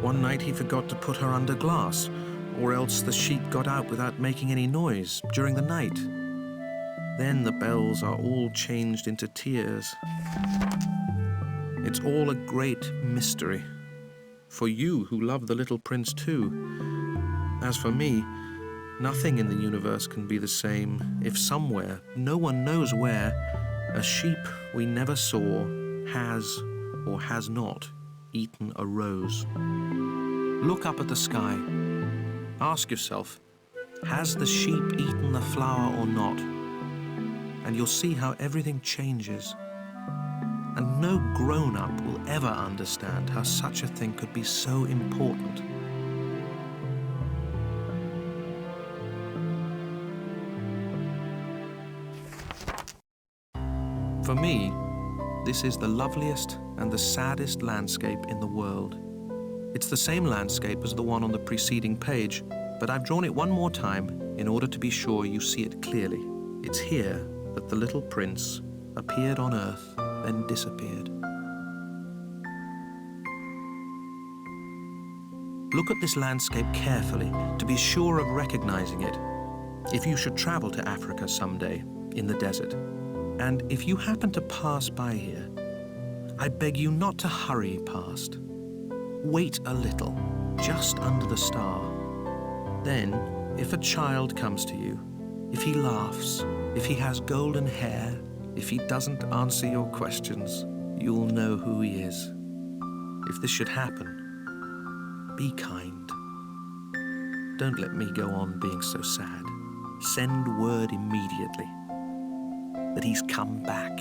One night he forgot to put her under glass, or else the sheep got out without making any noise during the night. Then the bells are all changed into tears. It's all a great mystery. For you who love the little prince too. As for me, nothing in the universe can be the same if somewhere, no one knows where, a sheep we never saw has or has not eaten a rose. Look up at the sky. Ask yourself, has the sheep eaten the flower or not? And you'll see how everything changes. And no grown-up will ever understand how such a thing could be so important. For me, this is the loveliest and the saddest landscape in the world. It's the same landscape as the one on the preceding page, but I've drawn it one more time in order to be sure you see it clearly. It's here that the little prince appeared on Earth, then disappeared. Look at this landscape carefully to be sure of recognizing it. If you should travel to Africa someday, in the desert, and if you happen to pass by here, I beg you not to hurry past. Wait a little, just under the star. Then, if a child comes to you, if he laughs, if he has golden hair, if he doesn't answer your questions, you'll know who he is. If this should happen, be kind. Don't let me go on being so sad. Send word immediately that he's come back.